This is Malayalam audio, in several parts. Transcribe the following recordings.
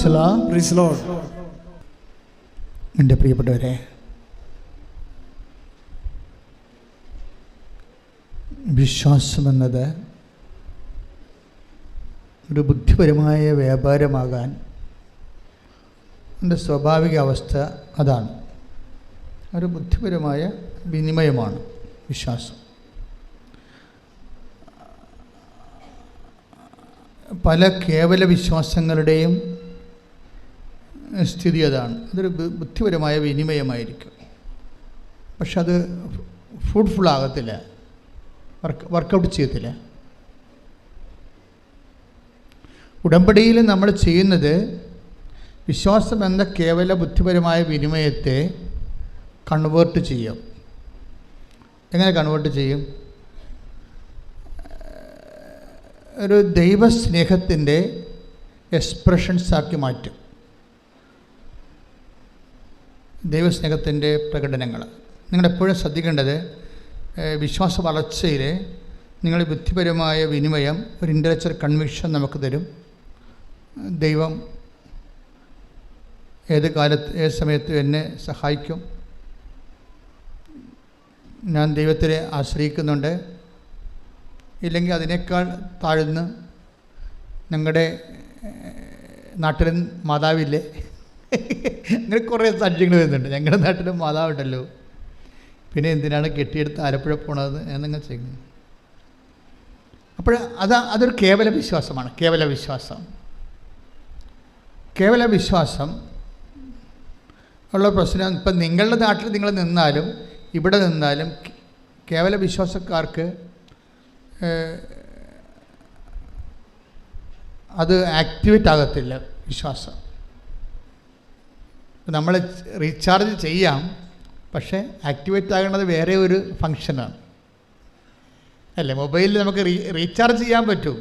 Praise Lord. എൻ്റെ പ്രിയപ്പെട്ടവരെ, വിശ്വാസമെന്നത് ഒരു ബുദ്ധിപരമായ വ്യാപാരമാകാൻ എൻ്റെ സ്വാഭാവിക അവസ്ഥ അതാണ്. ഒരു ബുദ്ധിപരമായ വിനിമയമാണ് വിശ്വാസം. പല കേവല വിശ്വാസങ്ങളുടെയും സ്ഥിതി അതാണ്. അതൊരു ബുദ്ധിപരമായ വിനിമയമായിരിക്കും. പക്ഷെ അത് ഫ്രൂട്ട്ഫുൾ ആകത്തില്ല, വർക്കൗട്ട് ചെയ്യത്തില്ല. ഉടമ്പടിയിൽ നമ്മൾ ചെയ്യുന്നത് വിശ്വാസം എന്ന കേവല ബുദ്ധിപരമായ വിനിമയത്തെ കൺവേർട്ട് ചെയ്യും. എങ്ങനെ കൺവേർട്ട് ചെയ്യും? ഒരു ദൈവസ്നേഹത്തിൻ്റെ എക്സ്പ്രഷൻസാക്കി മാറ്റും. ദൈവസ്നേഹത്തിൻ്റെ പ്രകടനങ്ങൾ നിങ്ങളെപ്പോഴും ശ്രദ്ധിക്കേണ്ടത്, വിശ്വാസ വളർച്ചയിൽ നിങ്ങൾ ബുദ്ധിപരമായ വിനിമയം, ഒരു ഇൻ്റലക്ച്വൽ കൺവിക്ഷൻ നമുക്ക് തരും. ദൈവം ഏത് കാലത്ത് ഏത് സമയത്തും എന്നെ സഹായിക്കും, ഞാൻ ദൈവത്തിനെ ആശ്രയിക്കുന്നുണ്ട്. ഇല്ലെങ്കിൽ അതിനേക്കാൾ താഴ്ന്ന് ഞങ്ങളുടെ നാട്ടിലും മാതാവില്ലേ, അങ്ങനെ കുറേ സാക്ഷ്യങ്ങൾ വരുന്നുണ്ട്. ഞങ്ങളുടെ നാട്ടിലും മാതാവുണ്ടല്ലോ, പിന്നെ എന്തിനാണ് കെട്ടിയെടുത്ത് ആലപ്പുഴ പോണത് എന്നങ്ങനെ ചെയ്യുന്നു. അപ്പോൾ അതൊരു കേവല വിശ്വാസമാണ്. കേവല വിശ്വാസം ഉള്ള പ്രശ്നം, ഇപ്പം നിങ്ങളുടെ നാട്ടിൽ നിങ്ങൾ നിന്നാലും ഇവിടെ നിന്നാലും കേവല വിശ്വാസക്കാർക്ക് അത് ആക്ടിവേറ്റ് ആകത്തില്ല. വിശ്വാസം നമ്മൾ റീചാർജ് ചെയ്യാം, പക്ഷേ ആക്ടിവേറ്റ് ആകുന്നത് വേറെ ഒരു ഫങ്ഷനാണ് അല്ലേ. മൊബൈലിൽ നമുക്ക് റീചാർജ് ചെയ്യാൻ പറ്റും,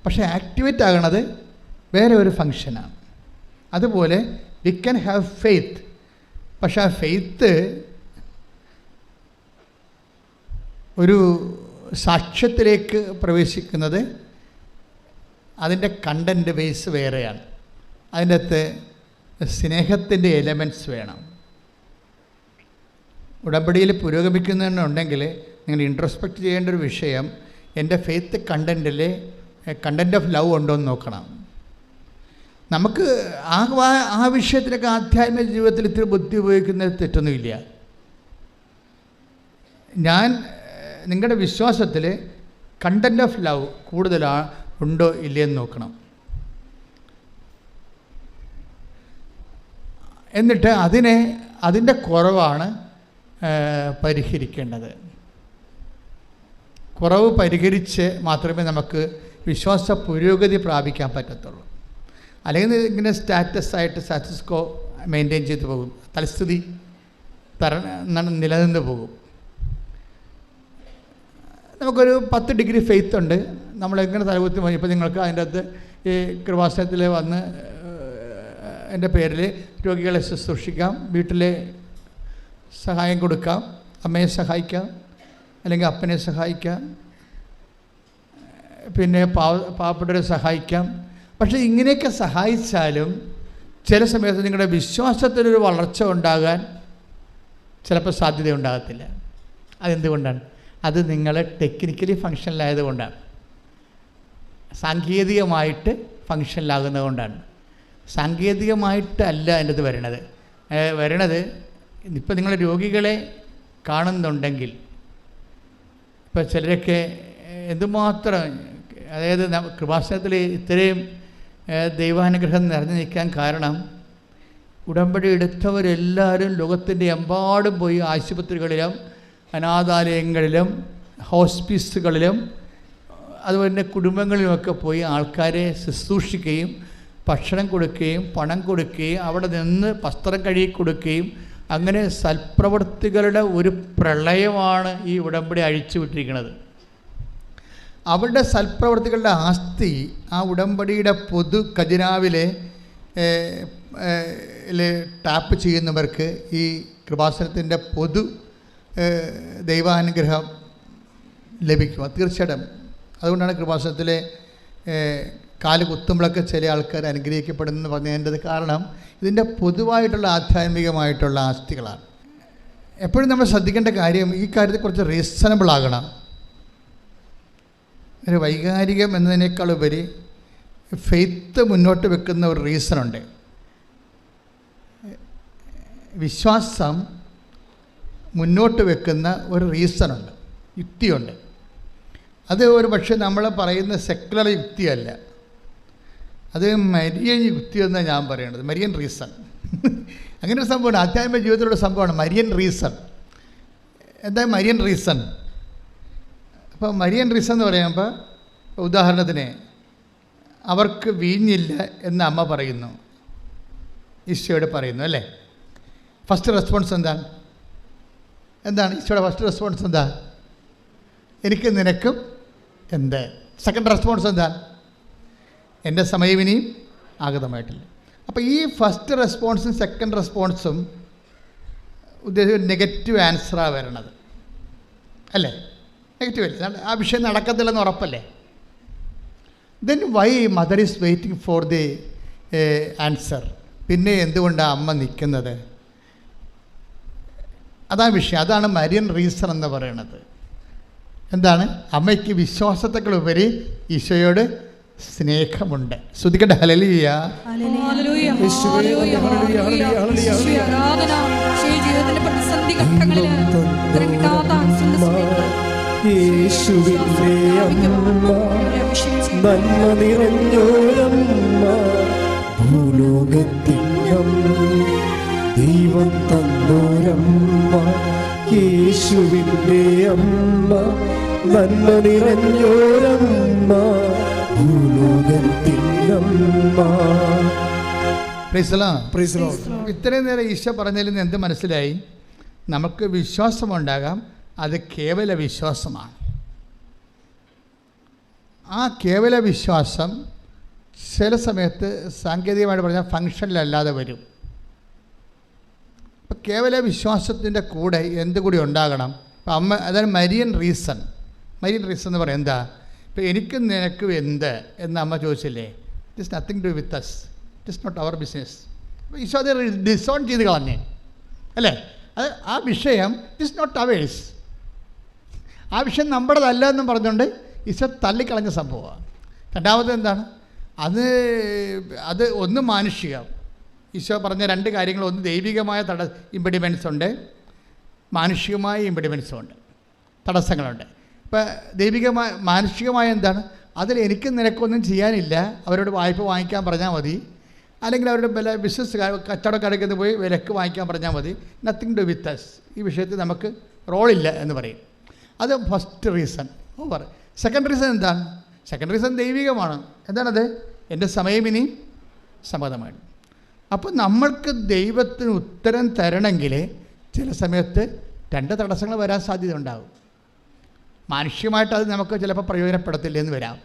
പക്ഷേ ആക്ടിവേറ്റ് ആകുന്നത് വേറെ ഒരു ഫങ്ഷനാണ്. അതുപോലെ വി ക്യാൻ ഹാവ് ഫെയ്ത്ത്, പക്ഷേ ആ ഫെയ്ത്ത് ഒരു സാക്ഷ്യത്തിലേക്ക് പ്രവേശിക്കുന്നത് അതിൻ്റെ കണ്ടൻറ്റ് ബേസ് വേറെയാണ്. അതിൻ്റെ അകത്ത് സ്നേഹത്തിൻ്റെ എലമെൻറ്റ്സ് വേണം. ഉടമ്പടിയിൽ പുരോഗമിക്കുന്നുണ്ടെങ്കിൽ നിങ്ങൾ ഇൻട്രോസ്പെക്റ്റ് ചെയ്യേണ്ട ഒരു വിഷയം, എൻ്റെ ഫെയ്ത്ത് കണ്ടൻറ്റിൽ കണ്ടൻറ്റ് ഓഫ് ലവ് ഉണ്ടോ എന്ന് നോക്കണം. നമുക്ക് ആ വിഷയത്തിലൊക്കെ ആധ്യാത്മിക ജീവിതത്തിൽ ഇത്തിരി ബുദ്ധി ഉപയോഗിക്കുന്നത് തെറ്റൊന്നുമില്ല. ഞാൻ നിങ്ങളുടെ വിശ്വാസത്തിൽ കണ്ടൻറ്റ് ഓഫ് ലവ് ഉണ്ടോ ഇല്ലയെന്ന് നോക്കണം. എന്നിട്ട് അതിൻ്റെ കുറവാണ് പരിഹരിക്കേണ്ടത്. കുറവ് പരിഹരിച്ച് മാത്രമേ നമുക്ക് വിശ്വാസ പുരോഗതി പ്രാപിക്കാൻ പറ്റത്തുള്ളൂ. അല്ലെങ്കിൽ ഇങ്ങനെ സ്റ്റാറ്റസ് കോ മെയിൻറ്റെയിൻ ചെയ്ത് പോകും, തലസ്ഥിതി നിലനിന്ന് പോകും. നമുക്കൊരു 10 ഡിഗ്രി ഫെയ്ത്ത് ഉണ്ട്, നമ്മളെങ്ങനെ തലകുത്തി പോയി. ഇപ്പോൾ നിങ്ങൾക്ക് അതിൻ്റെ അകത്ത് ഈ കൃപാസനത്തിൽ വന്ന് എൻ്റെ പേരിൽ രോഗികളെ ശുശ്രൂഷിക്കാം, വീട്ടിലെ സഹായം കൊടുക്കാം, അമ്മയെ സഹായിക്കാം, അല്ലെങ്കിൽ അപ്പനെ സഹായിക്കാം, പിന്നെ പാവപ്പെട്ടവരെ സഹായിക്കാം. പക്ഷേ ഇങ്ങനെയൊക്കെ സഹായിച്ചാലും ചില സമയത്ത് നിങ്ങളുടെ വിശ്വാസത്തിനൊരു വളർച്ച ഉണ്ടാകാൻ ചിലപ്പോൾ സാധ്യതയുണ്ടാകത്തില്ല. അതെന്തുകൊണ്ടാണ്? അത് നിങ്ങൾ ടെക്നിക്കലി ഫങ്ഷനിലായതുകൊണ്ടാണ്, സാങ്കേതികമായിട്ട് ഫങ്ഷനിലാകുന്നത് കൊണ്ടാണ്. സാങ്കേതികമായിട്ടല്ല എൻ്റെ അത് വരണത്. ഇപ്പം നിങ്ങൾ രോഗികളെ കാണുന്നുണ്ടെങ്കിൽ, ഇപ്പോൾ ചിലരൊക്കെ എന്തുമാത്രം, അതായത് കൃപാസനത്തിൽ ഇത്രയും ദൈവാനുഗ്രഹം നിറഞ്ഞു നിൽക്കാൻ കാരണം, ഉടമ്പടി എടുത്തവരെല്ലാവരും ലോകത്തിൻ്റെ എമ്പാടും പോയി ആശുപത്രികളിലും അനാഥാലയങ്ങളിലും ഹോസ്പിസുകളിലും അതുപോലെ തന്നെ കുടുംബങ്ങളിലുമൊക്കെ പോയി ആൾക്കാരെ ശുശ്രൂഷിക്കുകയും ഭക്ഷണം കൊടുക്കുകയും പണം കൊടുക്കുകയും അവിടെ നിന്ന് വസ്ത്രം കഴുകി കൊടുക്കുകയും, അങ്ങനെ സൽപ്രവൃത്തികളുടെ ഒരു പ്രളയമാണ് ഈ ഉടമ്പടി അഴിച്ചുവിട്ടിരിക്കുന്നത്. അവരുടെ സൽപ്രവൃത്തികളുടെ ആസ്തി ആ ഉടമ്പടിയുടെ പൊതു ഖജനാവിലെ ടാപ്പ് ചെയ്യുന്നവർക്ക് ഈ കൃപാസനത്തിൻ്റെ പൊതു ദൈവാനുഗ്രഹം ലഭിക്കും. തീർച്ചയായിട്ടും അതുകൊണ്ടാണ് കൃപാസനത്തിലെ കാല് കുത്തുമ്പോഴൊക്കെ ചില ആൾക്കാർ അനുഗ്രഹിക്കപ്പെടുന്നു പറഞ്ഞതിൻ്റെ കാരണം ഇതിൻ്റെ പൊതുവായിട്ടുള്ള ആധ്യാത്മികമായിട്ടുള്ള ആസ്തികളാണ്. എപ്പോഴും നമ്മൾ ശ്രദ്ധിക്കേണ്ട കാര്യം ഈ കാര്യത്തെ കുറച്ച് റീസണബിൾ ആകണം. ഒരു വൈകാരികം എന്നതിനേക്കാൾ ഉപരി ഫെയ്ത്ത് മുന്നോട്ട് വെക്കുന്ന ഒരു റീസണുണ്ട്. വിശ്വാസം മുന്നോട്ട് വെക്കുന്ന ഒരു റീസണുണ്ട്, യുക്തിയുണ്ട്. അത് ഒരു പക്ഷേ നമ്മൾ പറയുന്ന സെക്കുലർ യുക്തിയല്ല, അത് മരിയൻ യുക്തി എന്നാണ് ഞാൻ പറയുന്നത്. മരിയൻ റീസൺ അങ്ങനെ ഒരു സംഭവമാണ്, ആധ്യാത്മിക ജീവിതത്തിലുള്ള സംഭവമാണ് മരിയൻ റീസൺ. എന്താ മരിയൻ റീസൺ? അപ്പോൾ മരിയൻ റീസൺ എന്ന് പറയുമ്പോൾ, ഉദാഹരണത്തിന് അവർക്ക് വീഞ്ഞില്ല എന്ന് അമ്മ പറയുന്നു, ഈശോയോട് പറയുന്നു അല്ലേ. ഫസ്റ്റ് റെസ്പോൺസ് എന്താണ്? ഈശോയുടെ ഫസ്റ്റ് റെസ്പോൺസ് എന്താ? എനിക്ക് നിനക്കും എന്ത്. സെക്കൻഡ് റെസ്പോൺസ് എന്താണ്? എൻ്റെ സമയം ഇനിയും ആഗതമായിട്ടില്ല. അപ്പോൾ ഈ ഫസ്റ്റ് റെസ്പോൺസും സെക്കൻഡ് റെസ്പോൺസും ഉദ്ദേശിച്ച നെഗറ്റീവ് ആൻസറാണ് വരണത് അല്ലേ. നെഗറ്റീവ് അല്ലേ, ആ വിഷയം നടക്കത്തില്ലെന്ന് ഉറപ്പല്ലേ. Then why mother is waiting for the answer? പിന്നെ എന്തുകൊണ്ടാണ് അമ്മ നിൽക്കുന്നത്? അതാണ് വിഷയം. അതാണ് മരിയൻ റീസൺ എന്ന് പറയുന്നത്. എന്താണ്? അമ്മയ്ക്ക് വിശ്വാസത്തെക്കാളുപരി ഈശോയോട് സ്നേഹമുണ്ട്. ശ്രദ്ധിക്കട്ടെ. ഹല്ലേലൂയ. നന്മ നിറഞ്ഞോരമ്മ ഭൂലോകത്തിനും ദൈവം തന്നോരമ്മ, യേശുവിൻ്റെ അമ്മ, നന്മ നിറഞ്ഞോരമ്മ ഭൂലോകത്തിനമ്മ. ഇത്രയും നേരം ഈശോ പറഞ്ഞതിൽ നിന്ന് എന്ത് മനസ്സിലായി? നമുക്ക് വിശ്വാസമുണ്ടാകാം, അത് കേവല വിശ്വാസമാണ്. ആ കേവല വിശ്വാസം ചില സമയത്ത് സാങ്കേതികമായിട്ട് പറഞ്ഞാൽ ഫങ്ഷനിലല്ലാതെ വരും. ഇപ്പം കേവല വിശ്വാസത്തിൻ്റെ കൂടെ എന്തുകൂടി ഉണ്ടാകണം? അപ്പം അമ്മ, അതാണ് മരിയൻ റീസൺ. മരിയൻ റീസൺ എന്ന് പറയാം എന്താ? ഇപ്പം എനിക്കും നിനക്കും എന്ത് എന്ന് അമ്മ ചോദിച്ചില്ലേ, it is nothing to with us, it is not our business. അപ്പോൾ ഈശോ അത് ഡിസോൺ ചെയ്ത് കളഞ്ഞേ അല്ലേ. അത് ആ വിഷയം ഇറ്റ് ഇസ് നോട്ട് അവേഴ്സ്, ആ വിഷയം നമ്മുടേതല്ല എന്നും പറഞ്ഞുകൊണ്ട് ഈശോ തള്ളിക്കളഞ്ഞ സംഭവമാണ്. രണ്ടാമത് എന്താണ്? അത് ഒന്ന് മാനുഷികം. ഈശോ പറഞ്ഞ രണ്ട് കാര്യങ്ങൾ, ഒന്ന് ദൈവികമായ ഇമ്പിഡിമെൻസ് ഉണ്ട്, മാനുഷികമായ ഇമ്പിഡിമെൻസും ഉണ്ട്, തടസ്സങ്ങളുണ്ട്. ഇപ്പോൾ മാനുഷികമായ എന്താണ്? അതിൽ എനിക്ക് നിനക്കൊന്നും ചെയ്യാനില്ല, അവരോട് വായ്പ വാങ്ങിക്കാൻ പറഞ്ഞാൽ മതി, അല്ലെങ്കിൽ അവരുടെ ബിസിനസ് കച്ചവടക്കാർക്ക് പോയി വിലക്ക് വാങ്ങിക്കാൻ പറഞ്ഞാൽ മതി, നത്തിങ് ടു വിത്ത് അസ്, ഈ വിഷയത്തിൽ നമുക്ക് റോളില്ല എന്ന് പറയും. അത് first reason over. Second reason എന്താണ്? സെക്കൻഡ് റീസൺ ദൈവികമാണ്. എന്താണത്? എൻ്റെ സമയം ഇനി സമ്മതമാണ്. അപ്പോൾ നമ്മൾക്ക് ദൈവത്തിന് ഉത്തരം തരണമെങ്കിൽ ചില സമയത്ത് രണ്ട് തടസ്സങ്ങൾ വരാൻ സാധ്യത ഉണ്ടാകും. മാനുഷികമായിട്ട് അത് നമുക്ക് ചിലപ്പോൾ പ്രയോജനപ്പെടത്തില്ലെന്ന് വരാം,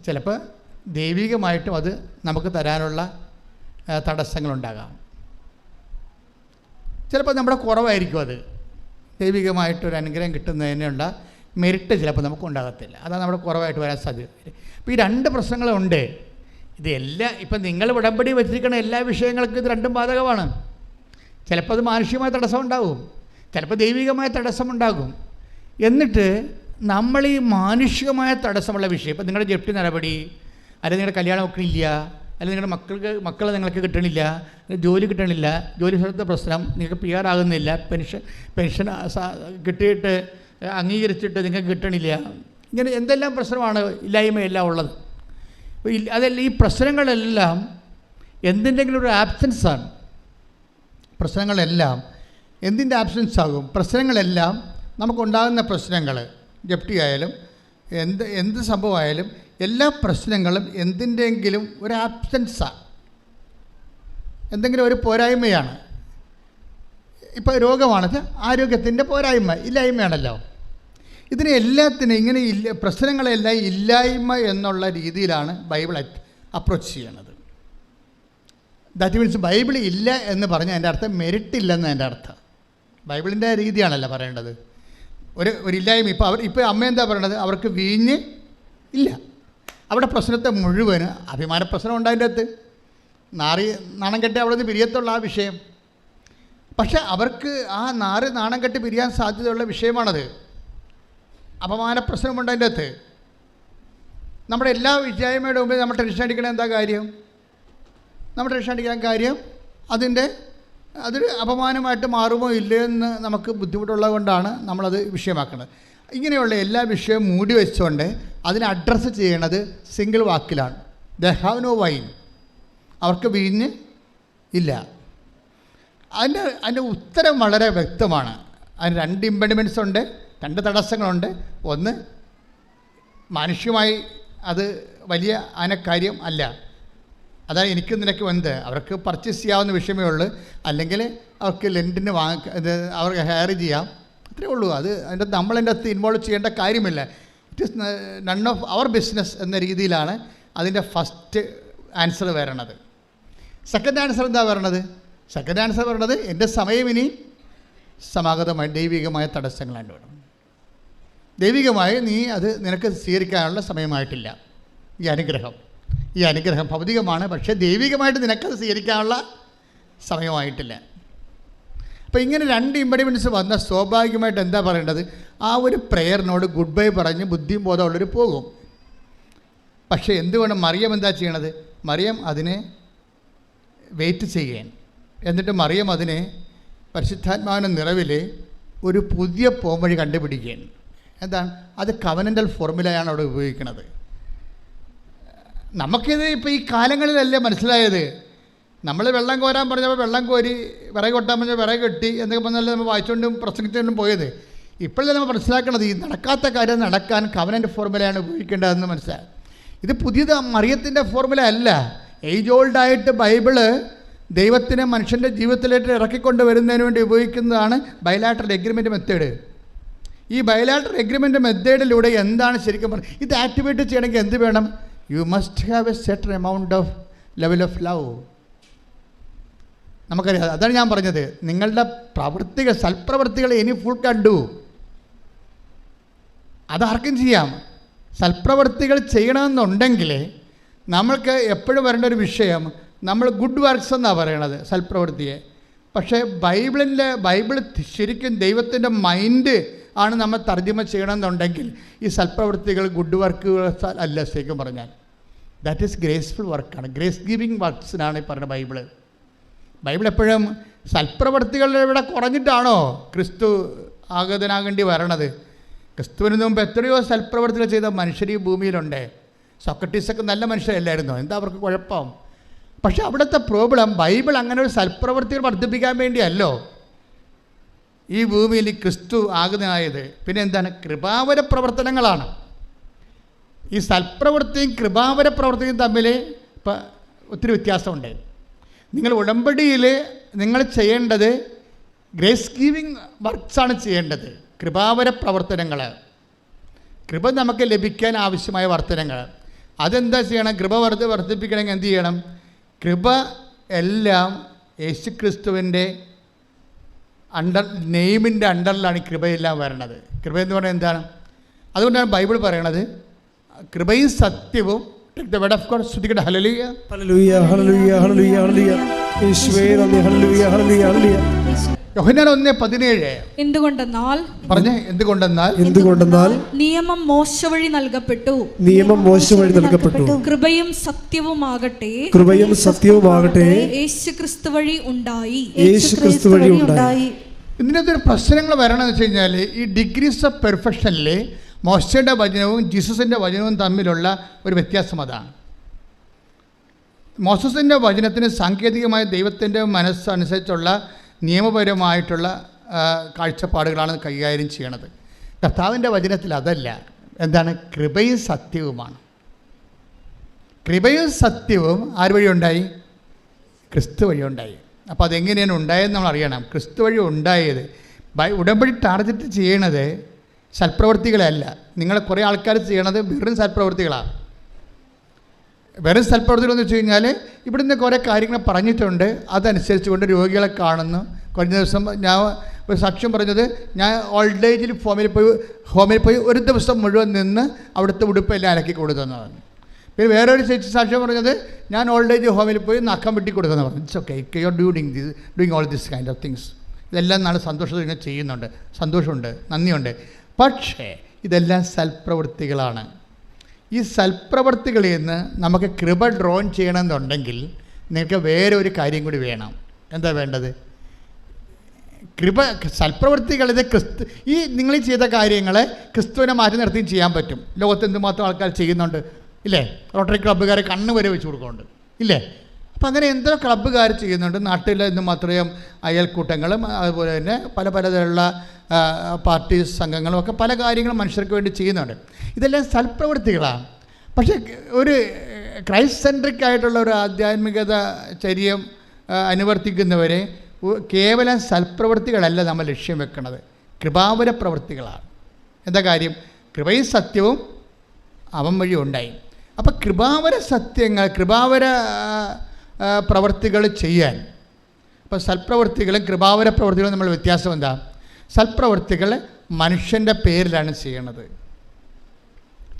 ചിലപ്പോൾ ദൈവികമായിട്ടും അത് നമുക്ക് തരാനുള്ള തടസ്സങ്ങളുണ്ടാകാം. ചിലപ്പോൾ നമ്മുടെ കുറവായിരിക്കും, അത് ദൈവികമായിട്ടൊരു അനുഗ്രഹം കിട്ടുന്നതിനുള്ള മെറിറ്റ് ചിലപ്പോൾ നമുക്ക് ഉണ്ടാകത്തില്ല, അതാണ് നമ്മുടെ കുറവായിട്ട് വരാൻ സാധ്യത. അപ്പോൾ ഈ രണ്ട് പ്രശ്നങ്ങളുണ്ട്. ഇതെല്ലാം ഇപ്പം നിങ്ങൾ ഉടമ്പടി വെച്ചിരിക്കുന്ന എല്ലാ വിഷയങ്ങൾക്കും ഇത് രണ്ടും ബാധകമാണ്. ചിലപ്പോൾ അത് മാനുഷികമായ തടസ്സം ഉണ്ടാകും, ചിലപ്പോൾ ദൈവികമായ തടസ്സമുണ്ടാകും. എന്നിട്ട് നമ്മൾ ഈ മാനുഷികമായ തടസ്സമുള്ള വിഷയം, ഇപ്പം നിങ്ങളുടെ ജപ്തി നടപടി, അല്ലെങ്കിൽ നിങ്ങളുടെ കല്യാണം നോക്കണില്ല, അല്ലെങ്കിൽ നിങ്ങളുടെ മക്കളെ നിങ്ങൾക്ക് കിട്ടണില്ല, ജോലി കിട്ടണില്ല, ജോലി സ്ഥലത്തെ പ്രശ്നം, നിങ്ങൾക്ക് PR ആകുന്നില്ല, പെൻഷൻ കിട്ടിയിട്ട് അംഗീകരിച്ചിട്ട് നിങ്ങൾക്ക് കിട്ടണില്ല, ഇങ്ങനെ എന്തെല്ലാം പ്രശ്നമാണ്, ഇല്ലായ്മയെല്ലാം ഉള്ളത്. അതല്ല, ഈ പ്രശ്നങ്ങളെല്ലാം എന്തിൻ്റെങ്കിലും ഒരു ആബ്സെൻസാണ്. പ്രശ്നങ്ങളെല്ലാം എന്തിൻ്റെ ആബ്സെൻസ് ആകും? പ്രശ്നങ്ങളെല്ലാം നമുക്കുണ്ടാകുന്ന പ്രശ്നങ്ങൾ, ജപ്തി ആയാലും എന്ത് സംഭവമായാലും എല്ലാ പ്രശ്നങ്ങളും എന്തിൻ്റെങ്കിലും ഒരു ആബ്സെൻസാണ്, എന്തെങ്കിലും ഒരു പോരായ്മയാണ്. ഇപ്പോൾ രോഗമാണത് ആരോഗ്യത്തിൻ്റെ പോരായ്മ, ഇല്ലായ്മയാണല്ലോ. ഇതിനെ എല്ലാത്തിനും ഇങ്ങനെ പ്രശ്നങ്ങളെല്ലാം ഇല്ലായ്മ എന്നുള്ള രീതിയിലാണ് ബൈബിൾ അപ്രോച്ച് ചെയ്യണത്. ദാറ്റ് മീൻസ് ബൈബിൾ ഇല്ല എന്ന് പറഞ്ഞാൽ എൻ്റെ അർത്ഥം മെറിറ്റ് ഇല്ലെന്ന് എൻ്റെ അർത്ഥം. ബൈബിളിൻ്റെ രീതിയാണല്ലോ പറയേണ്ടത്. ഒരു ഇല്ലായ്മ. ഇപ്പോൾ അമ്മ എന്താ പറയണത്? അവർക്ക് വീഞ്ഞ് ഇല്ല. അവിടെ പ്രശ്നത്തെ മുഴുവന് അഭിമാന പ്രശ്നം ഉണ്ടായതിൻ്റെ അകത്ത് നാണം കെട്ടി അവിടെ നിന്ന് പിരിയത്തുള്ള ആ വിഷയം. പക്ഷെ അവർക്ക് ആ നാണം കെട്ടി പിരിയാൻ സാധ്യതയുള്ള വിഷയമാണത്. അപമാന പ്രശ്നമുണ്ടതിൻ്റെ അകത്ത്. നമ്മുടെ എല്ലാ വിജയമയുടെ മുമ്പിൽ നമ്മൾ ടെൻഷൻ അടിക്കണ എന്താ കാര്യം? നമ്മൾ ടെൻഷൻ അടിക്കാൻ കാര്യം അതൊരു അപമാനമായിട്ട് മാറുമോ ഇല്ലയോ എന്ന് നമുക്ക് ബുദ്ധിമുട്ടുള്ളത് കൊണ്ടാണ് നമ്മളത് വിഷയമാക്കുന്നത്. ഇങ്ങനെയുള്ള എല്ലാ വിഷയവും മൂടി വെച്ചുകൊണ്ട് അതിനെ അഡ്രസ്സ് ചെയ്യണത് സിംഗിൾ വാക്കിലാണ്. They have no wine. അവർക്ക് വീഞ്ഞ് ഇല്ല. അതിൻ്റെ ഉത്തരം വളരെ വ്യക്തമാണ്. അതിന് 2 ഇമ്പെഡിമെൻറ്റ്സ് ഉണ്ട്, 2 തടസ്സങ്ങളുണ്ട്. ഒന്ന്, മാനുഷ്യമായി അത് വലിയ കാര്യം അല്ല. അതാണ് എനിക്ക് നിനക്ക് അവർക്ക് പർച്ചേസ് ചെയ്യാവുന്ന വിഷയമേ ഉള്ളൂ. അല്ലെങ്കിൽ അവർക്ക് ലെൻറ്റിന് അവർക്ക് ഹയർ ചെയ്യാം, അത്രേ ഉള്ളൂ. അതിൻ്റെ നമ്മളതിൻ്റെ അകത്ത് ഇൻവോൾവ് ചെയ്യേണ്ട കാര്യമില്ല. It is none of our business എന്ന രീതിയിലാണ് അതിൻ്റെ ഫസ്റ്റ് ആൻസർ വരണത്. സെക്കൻഡ് ആൻസർ എന്താ വരണത്? സെക്കൻഡ് ആൻസർ വരണത് എൻ്റെ സമയം ഇനി സമാഗതമായി ദൈവികമായ തടസ്സങ്ങളായിട്ട് വേണം. ദൈവികമായി നീ അത് നിനക്ക് സ്വീകരിക്കാനുള്ള സമയമായിട്ടില്ല. ഈ അനുഗ്രഹം ഭൗതികമാണ്, പക്ഷേ ദൈവികമായിട്ട് നിനക്കത് സ്വീകരിക്കാനുള്ള സമയമായിട്ടില്ല. അപ്പോൾ ഇങ്ങനെ 2 ഇമ്പെഡിമെൻറ്റ്സ് വന്ന സ്വാഭാവികമായിട്ട് എന്താ പറയേണ്ടത്? ആ ഒരു പ്രെയറിനോട് ഗുഡ് ബൈ പറഞ്ഞ് ബുദ്ധിയും ബോധമുള്ളവർ പോകും. പക്ഷേ എന്തുകൊണ്ട് മറിയം എന്താ ചെയ്യണത്? മറിയം അതിനെ വെയിറ്റ് ചെയ്യാൻ, എന്നിട്ട് മറിയം അതിനെ പരിശുദ്ധാത്മാവിൻ്റെ നിറവിൽ ഒരു പുതിയ പോംവഴി കണ്ടുപിടിക്കുകയാണ്. എന്താണ് അത്? കവനൻ്റൽ ഫോർമുലയാണ് അവിടെ ഉപയോഗിക്കുന്നത്. നമുക്കിത് ഇപ്പോൾ ഈ കാലങ്ങളിലല്ലേ മനസ്സിലായത്. നമ്മൾ വെള്ളം കോരാൻ പറഞ്ഞപ്പോൾ വെള്ളം കോരി, വിറക് കൊട്ടാൻ പറഞ്ഞാൽ വിറക് കെട്ടി എന്നൊക്കെ പറഞ്ഞാൽ നമ്മൾ വായിച്ചുകൊണ്ടും പ്രസംഗിച്ചുകൊണ്ടും പോയത്. ഇപ്പോഴല്ലേ നമ്മൾ മനസ്സിലാക്കണത് ഈ നടക്കാത്ത കാര്യം നടക്കാൻ കവനൻ്റ് ഫോർമുലയാണ് ഉപയോഗിക്കേണ്ടതെന്ന് മനസ്സിലായി. ഇത് പുതിയത് മറിയത്തിൻ്റെ ഫോർമുല അല്ല. ഏജ് ഓൾഡായിട്ട് ബൈബിള് ദൈവത്തിനെ മനുഷ്യൻ്റെ ജീവിതത്തിലേക്ക് ഇറക്കിക്കൊണ്ട് വരുന്നതിന് വേണ്ടി ഉപയോഗിക്കുന്നതാണ് ബൈലാറ്ററൽ എഗ്രിമെൻ്റ് മെത്തേഡ്. ഈ ബൈലാറ്ററൽ എഗ്രിമെൻ്റ് മെത്തേഡിലൂടെ എന്താണ് ശരിക്കും പറഞ്ഞത്? ഇത് ആക്ടിവേറ്റ് ചെയ്യണമെങ്കിൽ എന്ത് വേണം? You must have A certain amount of level of love. നമുക്കറിയാം. അതാണ് ഞാൻ പറഞ്ഞത്, നിങ്ങളുടെ പ്രവൃത്തികൾ, സൽപ്രവൃത്തികൾ ഇനി ഫുൾ കണ്ടു അതാർക്കും ചെയ്യാം. സൽപ്രവൃത്തികൾ ചെയ്യണമെന്നുണ്ടെങ്കിൽ നമ്മൾക്ക് എപ്പോഴും വരേണ്ട ഒരു വിഷയം, നമ്മൾ ഗുഡ് വർക്ക്സ് എന്നാണ് പറയണത് സൽപ്രവൃത്തിയെ. പക്ഷേ ബൈബിൾ ശരിക്കും ദൈവത്തിൻ്റെ മൈൻഡ് ആണ് നമ്മൾ തർജ്ജമ ചെയ്യണമെന്നുണ്ടെങ്കിൽ ഈ സൽപ്രവൃത്തികൾ ഗുഡ് വർക്കുകൾ അല്ല. ശരിക്കും പറഞ്ഞാൽ ദാറ്റ് ഈസ് ഗ്രേസ്ഫുൾ വർക്കാണ്, ഗ്രേസ് ഗിവിങ് വർക്ക്സിനാണ് ഈ പറയുന്നത് ബൈബിൾ എപ്പോഴും സൽപ്രവൃത്തികളുടെ ഇവിടെ കുറഞ്ഞിട്ടാണോ ക്രിസ്തു ആഗതനാകേണ്ടി വരണത്? ക്രിസ്തുവിന് മുമ്പ് എത്രയോ സൽപ്രവൃത്തികൾ ചെയ്ത മനുഷ്യർ ഈ ഭൂമിയിലുണ്ട്. സോക്രട്ടീസൊക്കെ നല്ല മനുഷ്യരല്ലായിരുന്നോ? എന്താ അവർക്ക് കുഴപ്പം? പക്ഷെ അവിടുത്തെ പ്രോബ്ലം, ബൈബിൾ അങ്ങനെ ഒരു സൽപ്രവൃത്തികൾ വർദ്ധിപ്പിക്കാൻ വേണ്ടിയല്ലോ ഈ ഭൂമിയിൽ ക്രിസ്തു ആഗതനായത്. പിന്നെ എന്താണ്? കൃപാവര പ്രവർത്തനങ്ങളാണ്. ഈ സൽപ്രവൃത്തിയും കൃപാവര പ്രവർത്തിയും തമ്മിൽ ഇപ്പം ഒത്തിരി വ്യത്യാസമുണ്ട്. നിങ്ങൾ ഉടമ്പടിയിൽ നിങ്ങൾ ചെയ്യേണ്ടത് ഗ്രേസ് ഗീവിങ് വർക്ക്സാണ് ചെയ്യേണ്ടത്. കൃപാവര പ്രവർത്തനങ്ങൾ, കൃപ നമുക്ക് ലഭിക്കാൻ ആവശ്യമായ വർത്തനങ്ങൾ, അതെന്താ ചെയ്യണം? കൃപ വർദ്ധിപ്പിക്കണമെങ്കിൽ എന്ത് ചെയ്യണം? കൃപ എല്ലാം യേശുക്രിസ്തുവിൻ്റെ നെയിമിൻ്റെ അണ്ടറിലാണ് ഈ കൃപയെല്ലാം വരണത്. കൃപ എന്ന് പറഞ്ഞാൽ എന്താണ്? അതുകൊണ്ടാണ് ബൈബിൾ പറയണത് കൃപയും സത്യവും. The word of God. ശ്രുതിക്കട്ടെ. ഹല്ലേലൂയ ഹല്ലേലൂയ ഹല്ലേലൂയ ഹല്ലേലൂയ ഹല്ലേലൂയ. യേശുവേ നന്ദി. ഹല്ലേലൂയ ഹല്ലേലൂയ ഹല്ലേലൂയ. യോഹന്നാൻ 1:17. എന്തുകൊണ്ടെന്നാൽ നിയമം മോശ വഴി നൽകപ്പെട്ടു, കൃപയും സത്യവുമാകട്ടെ യേശുക്രിസ്തു വഴി ഉണ്ടായി. ഇതിനകത്ത് ഒരു പ്രശ്നങ്ങൾ വരണമെന്ന് വെച്ച് കഴിഞ്ഞാൽ ഈ ഡിഗ്രീസ് ഓഫ് പെർഫെക്ഷനിൽ മോശയുടെ വചനവും ജീസസിൻ്റെ വചനവും തമ്മിലുള്ള ഒരു വ്യത്യാസം അതാണ്. മോസസിൻ്റെ വചനത്തിന് സാങ്കേതികമായ ദൈവത്തിൻ്റെ മനസ്സനുസരിച്ചുള്ള നിയമപരമായിട്ടുള്ള കാഴ്ചപ്പാടുകളാണ് കൈകാര്യം ചെയ്യണത്. കർത്താവിൻ്റെ വചനത്തിൽ അതല്ല. എന്താണ്? കൃപയും സത്യവുമാണ്. കൃപയും സത്യവും ആര് വഴി ഉണ്ടായി? ക്രിസ്തു വഴി ഉണ്ടായി. അപ്പോൾ അതെങ്ങനെയാണ് ഉണ്ടായതെന്ന് നമ്മൾ അറിയണം. ക്രിസ്തു വഴി ഉണ്ടായത്. ഉടമ്പടി ടാർഗറ്റ് ചെയ്യണത് സൽപ്രവൃത്തികളല്ല. നിങ്ങൾ കുറേ ആൾക്കാർ ചെയ്യണത് വെറും സൽപ്രവൃത്തികളാണ്. വെറും സൽപ്രവൃത്തികളെന്ന് വെച്ച് കഴിഞ്ഞാൽ ഇവിടുന്ന് കുറേ കാര്യങ്ങൾ പറഞ്ഞിട്ടുണ്ട്, അതനുസരിച്ച് കൊണ്ട് രോഗികളെ കാണുന്നു. കഴിഞ്ഞ ദിവസം ഞാൻ ഒരു സാക്ഷ്യം പറഞ്ഞത്, ഞാൻ ഓൾഡ് ഏജിൽ ഹോമിൽ പോയി ഒരു ദിവസം മുഴുവൻ നിന്ന് അവിടുത്തെ ഉടുപ്പെല്ലാം അലക്കി കൊടുത്തതാണ്. പിന്നെ വേറൊരു ചേച്ചി സാക്ഷ്യം പറഞ്ഞത്, ഞാൻ ഓൾഡ് ഏജ് ഹോമിൽ പോയി നഖം വെട്ടി കൊടുക്കുന്ന പറഞ്ഞു. It's okay, you are doing all this kind of things. ഇതെല്ലാം നാളെ സന്തോഷത്തിൽ ഇങ്ങനെ ചെയ്യുന്നുണ്ട്, സന്തോഷമുണ്ട്, നന്ദിയുണ്ട്. പക്ഷേ ഇതെല്ലാം സൽപ്രവൃത്തികളാണ്. ഈ സൽപ്രവൃത്തികളിൽ നിന്ന് നമുക്ക് കൃപ ഡ്രോൺ ചെയ്യണമെന്നുണ്ടെങ്കിൽ നിങ്ങൾക്ക് വേറെ ഒരു കാര്യം കൂടി വേണം. എന്താ വേണ്ടത്? കൃപ. സൽപ്രവൃത്തികളിത് ഈ നിങ്ങൾ ചെയ്ത കാര്യങ്ങളെ ക്രിസ്തുവിനെ മാറ്റി നിർത്തിയും ചെയ്യാൻ പറ്റും. ലോകത്ത് എന്തുമാത്രം ആൾക്കാർ ചെയ്യുന്നുണ്ട് ഇല്ലേ? റോട്ടറി ക്ലബ്ബുകാർ കണ്ണ് വരെ വെച്ച് കൊടുക്കുന്നുണ്ട് ഇല്ലേ? അപ്പം അങ്ങനെ എന്തോ ക്ലബ്ബുകാർ ചെയ്യുന്നുണ്ട്. നാട്ടിൽ എന്തുമാത്രം അയൽക്കൂട്ടങ്ങളും അതുപോലെ തന്നെ പല പലതരമുള്ള പാർട്ടി സംഘങ്ങളും ഒക്കെ പല കാര്യങ്ങളും മനുഷ്യർക്ക് വേണ്ടി ചെയ്യുന്നുണ്ട്. ഇതെല്ലാം സൽപ്രവൃത്തികളാണ്. പക്ഷേ ഒരു ക്രൈസ്റ്റ് സെൻട്രിക് ആയിട്ടുള്ള ഒരു ആധ്യാത്മികത ചര്യം അനുവർത്തിക്കുന്നവരെ കേവലം സൽപ്രവൃത്തികളല്ല നമ്മൾ ലക്ഷ്യം വെക്കുന്നത്, കൃപാവര പ്രവൃത്തികളാണ്. എന്താ കാര്യം? കൃപയും സത്യവും അവൻ വഴി ഉണ്ടായി. അപ്പോൾ കൃപാവര സത്യങ്ങൾ, കൃപാവര പ്രവൃത്തികൾ ചെയ്യാൻ, അപ്പോൾ സൽപ്രവൃത്തികളും കൃപാവര പ്രവൃത്തികളും നമ്മൾ വ്യത്യാസം എന്താ? സൽപ്രവൃത്തികൾ മനുഷ്യൻ്റെ പേരിലാണ് ചെയ്യണത്.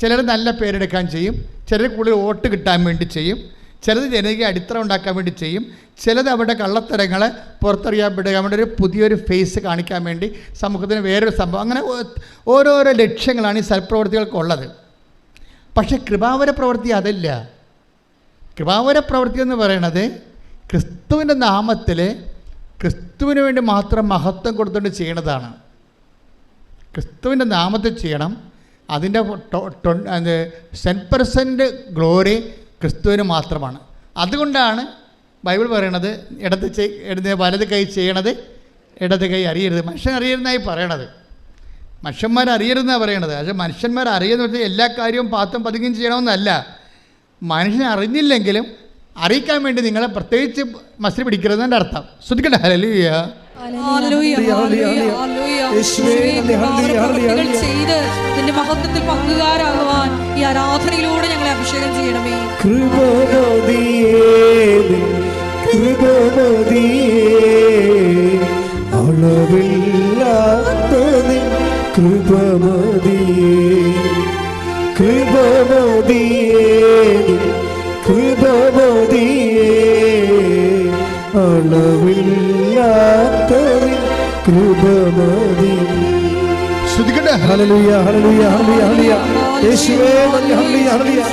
ചിലർ നല്ല പേരെടുക്കാൻ ചെയ്യും, ചിലർ കൂടുതൽ വോട്ട് കിട്ടാൻ വേണ്ടി ചെയ്യും, ചിലത് ജനകീയ അടിത്തറ ഉണ്ടാക്കാൻ വേണ്ടി ചെയ്യും, ചിലത് അവരുടെ കള്ളത്തരങ്ങളെ പുറത്തറിയാൻ വേണ്ടി ഒരു പുതിയൊരു ഫേസ് കാണിക്കാൻ വേണ്ടി സമൂഹത്തിന് വേറൊരു സംഭവം. അങ്ങനെ ഓരോരോ ലക്ഷ്യങ്ങളാണ് ഈ സൽപ്രവൃത്തികൾക്കുള്ളത്. പക്ഷേ കൃപാവര പ്രവൃത്തി അതല്ല. കൃപാവര പ്രവൃത്തി എന്ന് പറയണത് ക്രിസ്തുവിൻ്റെ നാമത്തിൽ ക്രിസ്തുവിന് വേണ്ടി മാത്രം മഹത്വം കൊടുത്തുകൊണ്ട് ചെയ്യണതാണ്. ക്രിസ്തുവിൻ്റെ നാമത്തിൽ ചെയ്യണം. അതിൻ്റെ 10% ഗ്ലോറി ക്രിസ്തുവിന് മാത്രമാണ്. അതുകൊണ്ടാണ് ബൈബിൾ പറയണത് വലത് കൈ ചെയ്യണത് ഇടത് കൈ അറിയരുത്. മനുഷ്യൻ അറിയരുതെന്നായി പറയണത്. മനുഷ്യന്മാർ അറിയരുതെന്നാണ് പറയണത്. പക്ഷേ മനുഷ്യന്മാർ അറിയുന്ന വെച്ചാൽ എല്ലാ കാര്യവും പാത്തും പതുങ്ങിയും ചെയ്യണമെന്നല്ല. മനുഷ്യനെ അറിഞ്ഞില്ലെങ്കിലും അറിയിക്കാൻ വേണ്ടി നിങ്ങളെ പ്രത്യേകിച്ച് മസിൽ പിടിക്കരുതെന്നതിൻ്റെ അർത്ഥം. ശ്രദ്ധിക്കട്ടെ. ഹല്ലേലൂയ. ചെയ്ത് നിന്റെ മഹത്വത്തിൽ പങ്കുകാരാകുവാൻ ഈ ആരാധനയിലൂടെ ഞങ്ങളെ അഭിഷേകം ചെയ്യണമേ. ശ്രദ്ധിക്കട്ടെ. ഹല്ലേലൂയ, ഹല്ലേലൂയ, ഹല്ലേലൂയ, യേശുവേ നന്ദി, ഹല്ലേലൂയ, ഹല്ലേലൂയ,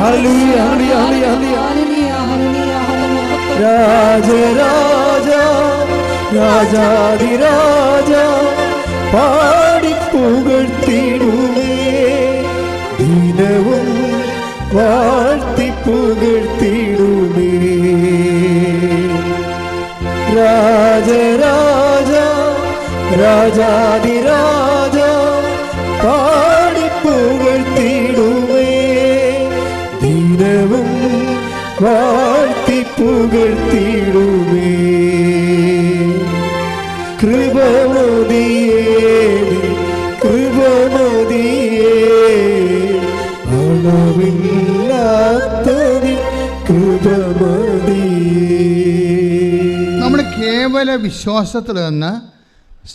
ഹല്ലേലൂയ, ഹല്ലേലൂയ, ഹല്ലേലൂയ. രാജരാജ രാജാധിരാജ പാടി പുകഴ്ത്തിടുമേ, ദിനവും വാഴ്ത്തി പുകഴ്ത്തിടുമേ. രാജരാജ രാജാധിരാജ പാടി പുകഴ്ത്തിടുമേ, ദിനവും വാഴ്ത്തി പുകഴ്ത്തിടുമേ. കൃപമതിയേ കൃപമതിയേ അളവില്ലാത്തതി കൃപമതിയേ. നമ്മൾ കേവല വിശ്വാസത്തിൽ നിന്ന്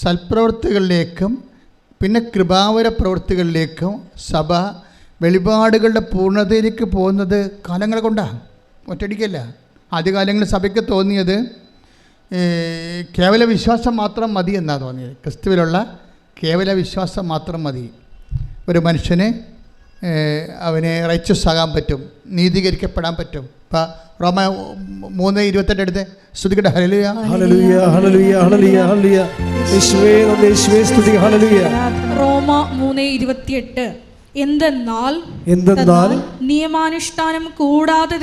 സൽപ്രവൃത്തികളിലേക്കും പിന്നെ കൃപാവര പ്രവൃത്തികളിലേക്കും സഭ വെളിപാടുകളുടെ പൂർണ്ണതയിലേക്ക് പോകുന്നത് കാലങ്ങൾ കൊണ്ടാണ്, ഒറ്റയടിക്കല്ല. ആദ്യകാലങ്ങളിൽ സഭയ്ക്ക് തോന്നിയത് കേവല വിശ്വാസം മാത്രം മതി എന്നാണ് തോന്നിയത്. ക്രിസ്തുവിലുള്ള കേവല വിശ്വാസം മാത്രം മതി. ഒരു മനുഷ്യന് അവനെ റൈച്ചസ് ആകാൻ പറ്റും, നീതീകരിക്കപ്പെടാൻ പറ്റും. ഇപ്പം റോമ 3:28 എടുത്ത് സ്തുതിക്കട്ടെ. ഹല്ലേലൂയ, ഹല്ലേലൂയ, ഹല്ലേലൂയ, ഹല്ലേലൂയ, ഹല്ലേലൂയ. യേശുവേ നന്ദി, യേശുവേ സ്തുതി. ഹല്ലേലൂയ. റോമ 3:28 എന്തെന്നാൽ നിയമാനുഷ്ഠാനം കൂടാതെ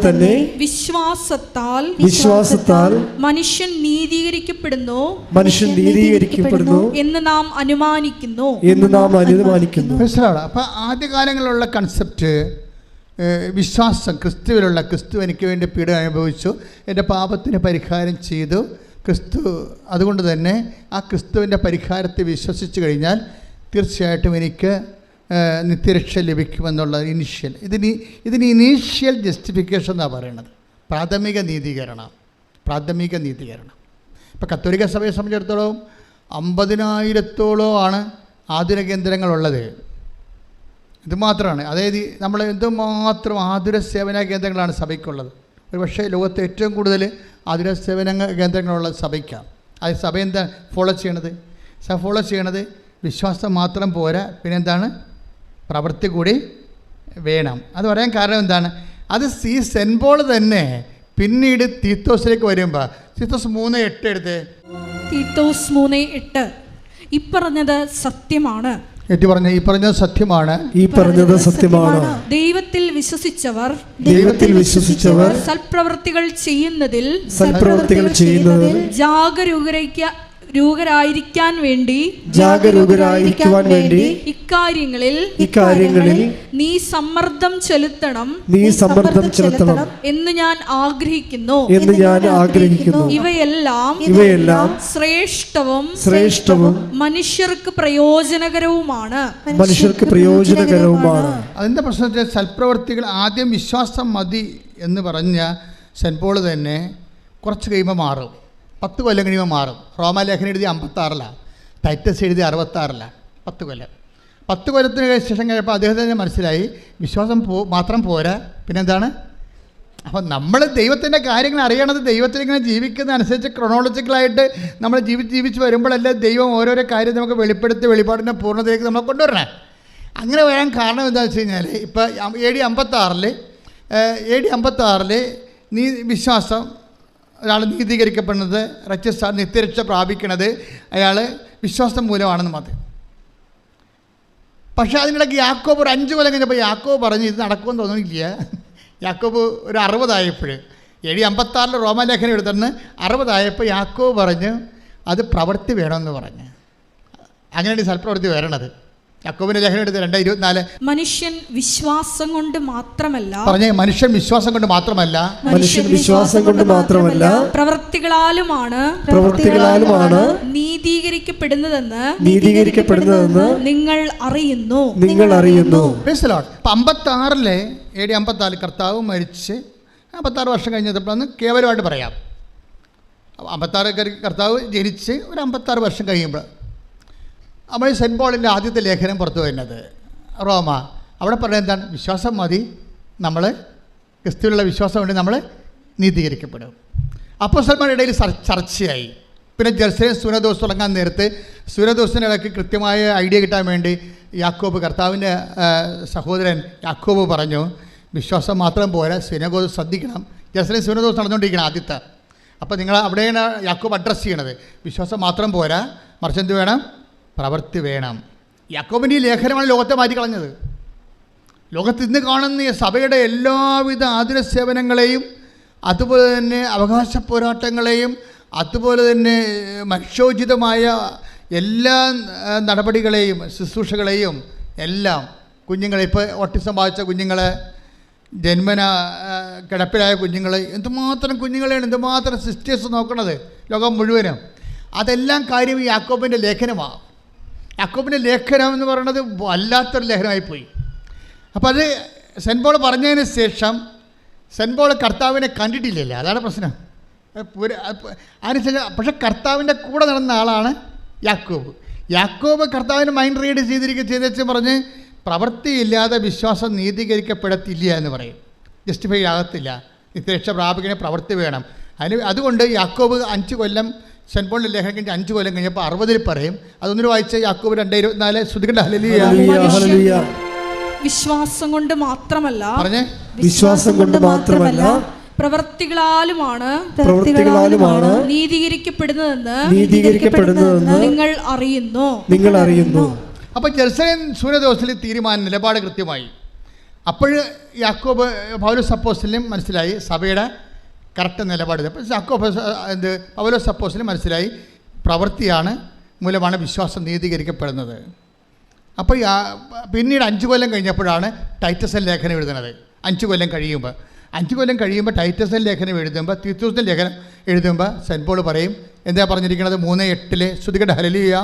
തന്നെ വിശ്വാസത്താൽ മനുഷ്യൻ നീതീകരിക്കപ്പെടുന്നു എന്ന് നാം അനുമാനിക്കുന്നു. അപ്പം ആദ്യകാലങ്ങളിലുള്ള കൺസെപ്റ്റ് വിശ്വാസം, ക്രിസ്തുവിലുള്ള ക്രിസ്തു എനിക്ക് വേണ്ടി പീഡ അനുഭവിച്ചു, എൻ്റെ പാപത്തിന് പരിഹാരം ചെയ്തു ക്രിസ്തു. അതുകൊണ്ട് തന്നെ ആ ക്രിസ്തുവിൻ്റെ പരിഹാരത്തെ വിശ്വസിച്ച് കഴിഞ്ഞാൽ തീർച്ചയായിട്ടും എനിക്ക് നിത്യരക്ഷ ലഭിക്കുമെന്നുള്ള ഇതിന് ഇനീഷ്യൽ ജസ്റ്റിഫിക്കേഷൻ എന്നാണ് പറയുന്നത്. പ്രാഥമിക നീതീകരണം. ഇപ്പോൾ കത്തോലിക്ക സഭയെ സംബന്ധിച്ചിടത്തോളം 50,000-ഓളം ആധുനിക കേന്ദ്രങ്ങളുള്ളത്. ഇത് മാത്രമാണ്. അതായത് നമ്മൾ എന്തുമാത്രം ആതുര സേവന കേന്ദ്രങ്ങളാണ് സഭയ്ക്കുള്ളത്. ഒരു പക്ഷേ ലോകത്തെ ഏറ്റവും കൂടുതൽ ആതുര സേവന കേന്ദ്രങ്ങളുള്ള സഭയ്ക്കാണ്. അത് സഭ എന്താ ഫോളോ ചെയ്യണത്? സഭ ഫോളോ ചെയ്യണത് വിശ്വാസം മാത്രം പോരാ, പിന്നെന്താണ്? പ്രവൃത്തി കൂടി വേണം. അത് പറയാൻ കാരണം എന്താണ്? അത് സെൻറ്റ് പോൾ തന്നെ പിന്നീട് തീത്തോസിലേക്ക് വരുമ്പോൾ, തീത്തോസ് 3:8 എടുത്ത്. തീത്തോസ് 3:8 ഈ പറഞ്ഞത് സത്യമാണ്. ഏറ്റു പറഞ്ഞ ഈ പറഞ്ഞത് സത്യമാണ്. ഈ പറഞ്ഞത് സത്യമാണ്. ദൈവത്തിൽ വിശ്വസിച്ചവർ സൽപ്രവൃത്തികൾ ചെയ്യുന്നതിൽ ജാഗരൂകരായിരിക്കാൻ വേണ്ടി ഇക്കാര്യങ്ങളിൽ നീ സമ്മർദ്ദം ചെലുത്തണം എന്ന് ഞാൻ ആഗ്രഹിക്കുന്നു. ഇവയെല്ലാം ശ്രേഷ്ഠവും മനുഷ്യർക്ക് പ്രയോജനകരവുമാണ്. അതിൻ്റെ പ്രശ്നത്തിൽ സൽപ്രവൃത്തികൾ ആദ്യം വിശ്വാസം മതി എന്ന് പറഞ്ഞ സെൻറ്റ് പോൾ തന്നെ കുറച്ച് കഴിയുമ്പോൾ മാറും. 10 കൊല്ലം കഴിയുമ്പോൾ മാറും. റോമാലേഖനം എഴുതി 56, ടൈറ്റസ് എഴുതി 66. 10 കൊല്ലത്തിന് ശേഷം കഴിഞ്ഞപ്പോൾ അദ്ദേഹത്തിന് മനസ്സിലായി വിശ്വാസം മാത്രം പോരാ, പിന്നെന്താണ്? അപ്പം നമ്മൾ ദൈവത്തിൻ്റെ കാര്യങ്ങൾ അറിയണത് ദൈവത്തിലിങ്ങനെ ജീവിക്കുന്ന അനുസരിച്ച് ക്രൊണോളജിക്കലായിട്ട് നമ്മൾ ജീവിച്ച് വരുമ്പോഴല്ലേ ദൈവം ഓരോരോ കാര്യം നമുക്ക് വെളിപ്പെടുത്തി വെളിപ്പാടിൻ്റെ പൂർണ്ണതയിലേക്ക് നമ്മൾ കൊണ്ടുവരണേ. അങ്ങനെ വരാൻ കാരണം എന്താണെന്ന് വെച്ച് കഴിഞ്ഞാൽ, ഇപ്പോൾ AD 56 നീ വിശ്വാസം ഒരാൾ നീതീകരിക്കപ്പെടുന്നത്, റച്ചസ് നിത്യരക്ഷ പ്രാപിക്കണത് അയാൾ വിശ്വാസം മൂലമാണെന്ന് മാത്രം. പക്ഷേ അതിനിടയ്ക്ക് യാക്കോബ് ഒരു 5 കൊല്ലം കഴിഞ്ഞപ്പോൾ യാക്കോബ് പറഞ്ഞ് ഇത് നടക്കുമെന്ന് തോന്നുന്നില്ല. യാക്കോബ് ഒരു 60 ആയപ്പോൾ, AD 56 റോമാലേഖനം എഴുതുന്ന 60 ആയപ്പോൾ യാക്കോബ് പറഞ്ഞ് അത് പ്രവൃത്തി വേണമെന്ന് പറഞ്ഞ്. അങ്ങനെയാണ് സൽപ്രവൃത്തി വരണത്. യാക്കോബിന്റെ ലേഖനം എടുത്ത് 2:24. മനുഷ്യൻ വിശ്വാസം കൊണ്ട് മാത്രമല്ല പ്രവൃത്തികളാലുമാണ് നീതീകരിക്കപ്പെടുന്നതെന്ന് നിങ്ങൾ അറിയുന്നു. 56 AD 54 കർത്താവ് മരിച്ച് 56 വർഷം കഴിഞ്ഞപ്പോഴാണ് കേവലമായിട്ട് പറയാം. 56 കർത്താവ് ജനിച്ച് ഒരു 56 വർഷം കഴിയുമ്പോൾ നമ്മൾ സെൻറ്റ് പോളിൻ്റെ ആദ്യത്തെ ലേഖനം പുറത്തു വരുന്നത് റോമ. അവിടെ പറയുന്നത് എന്താണ്? വിശ്വാസം മതി, നമ്മൾ ക്രിസ്തുവിലുള്ള വിശ്വാസം കൊണ്ട് നമ്മൾ നീതീകരിക്കപ്പെടും. അപ്പോസ്തലന്മാരുടെ ഇടയിൽ ചർച്ചയായി. പിന്നെ ജെറുസലേം സുനദോസ് തുടങ്ങാൻ നേരത്ത് സുനദോസിൻ്റെ ഇടയ്ക്ക് കൃത്യമായ ഐഡിയ കിട്ടാൻ വേണ്ടി യാക്കോബ്, കർത്താവിൻ്റെ സഹോദരൻ യാക്കോബ് പറഞ്ഞു, വിശ്വാസം മാത്രം പോരാ, സുനദോസ് ശ്രദ്ധിക്കണം. ജെറുസലേം സുനദോസ് നടന്നുകൊണ്ടിരിക്കണം ആദ്യത്തെ. അപ്പോൾ നിങ്ങൾ അവിടെയാണ് യാക്കോബ് അഡ്രസ്സ് ചെയ്യണത്. വിശ്വാസം മാത്രം പോരാ, മറിച്ച് എന്ത് വേണം? പ്രവൃത്തി വേണം. യാക്കോബിൻ്റെ ഈ ലേഖനമാണ് ലോകത്തെ മാറ്റിക്കളഞ്ഞത്. ലോകത്ത് ഇന്ന് കാണുന്ന സഭയുടെ എല്ലാവിധ ആതുര സേവനങ്ങളെയും, അതുപോലെ തന്നെ അവകാശ പോരാട്ടങ്ങളെയും, അതുപോലെ തന്നെ മനുഷ്യോചിതമായ എല്ലാ നടപടികളെയും ശുശ്രൂഷകളെയും എല്ലാം കുഞ്ഞുങ്ങളെ, ഇപ്പോൾ ഓട്ടിസം ബാധിച്ച കുഞ്ഞുങ്ങളെ, ജന്മന കിടപ്പിലായ കുഞ്ഞുങ്ങൾ, എന്തുമാത്രം കുഞ്ഞുങ്ങളെയാണ്, എന്തുമാത്രം സിസ്റ്റേഴ്സ് നോക്കണത് ലോകം മുഴുവനും. അതെല്ലാം കാര്യം ഈ യാക്കോബിൻ്റെ ലേഖനമാണ്. യാക്കോബിൻ്റെ ലേഖനം എന്ന് പറയുന്നത് വല്ലാത്തൊരു ലേഖനമായിപ്പോയി. അപ്പോൾ അത് സെൻറ്റ് പോൾ പറഞ്ഞതിന് ശേഷം സെൻറ്റ് പോൾ കർത്താവിനെ കണ്ടിട്ടില്ലല്ലോ, അതാണ് പ്രശ്നം. അതിനുശേഷം പക്ഷേ കർത്താവിൻ്റെ കൂടെ നടന്ന ആളാണ് യാക്കോബ് കർത്താവിന് മൈൻഡ് റീഡ് ചെയ്തേച്ച് പറഞ്ഞ് പ്രവൃത്തിയില്ലാതെ വിശ്വാസം നീതീകരിക്കപ്പെടത്തില്ല എന്ന് പറയും. ജസ്റ്റിഫൈ ആകത്തില്ല. നിത്യരക്ഷ പ്രാപിക്കണേ പ്രവൃത്തി വേണം. അതുകൊണ്ട് യാക്കോബ് 5 കൊല്ലം സെൻറ്റ് പോളിൻ്റെ ലേഖനം കഴിഞ്ഞ് 5 കൊല്ലം കഴിഞ്ഞപ്പോൾ 60 പറയും. അതൊന്നും വായിച്ച യാക്കോബ് 2:24 ശ്രുതികണ്ട ഹല്ലേലൂയ. വിശ്വാസം കൊണ്ട് മാത്രമല്ല പ്രവൃത്തികളാലുമാണ് നീതീകരിക്കപ്പെടുന്നതെന്ന് നിങ്ങൾ അറിയുന്നു. അപ്പോൾ ജെറുസലേം സുനദോസിൽ തീരുമാനം, നിലപാട് കൃത്യമായി. അപ്പോൾ യാക്കോബ് പൗലോസ് അപ്പോസ്തലനും മനസ്സിലായി സഭയുടെ കറക്റ്റ് നിലപാട്. അപ്പോൾ പൗലോസ് അപ്പോസ്തലനും മനസ്സിലായി പ്രവൃത്തിയാണ് മൂലമാണ് വിശ്വാസം നീതീകരിക്കപ്പെടുന്നത്. അപ്പോൾ പിന്നീട് 5 കൊല്ലം കഴിഞ്ഞപ്പോഴാണ് ടൈറ്റസ് ലേഖനം എഴുതുന്നത്. 5 കൊല്ലം കഴിയുമ്പോൾ ടൈറ്റസ് ലേഖനം എഴുതുമ്പോൾ, തീത്തോസിൻ്റെ ലേഖനം എഴുതുമ്പോൾ സെൻറ്റ് പോൾ പറയും, എന്താ പറഞ്ഞിരിക്കുന്നത്? 3:8 ശ്രുതികട ഹല്ലേലൂയ.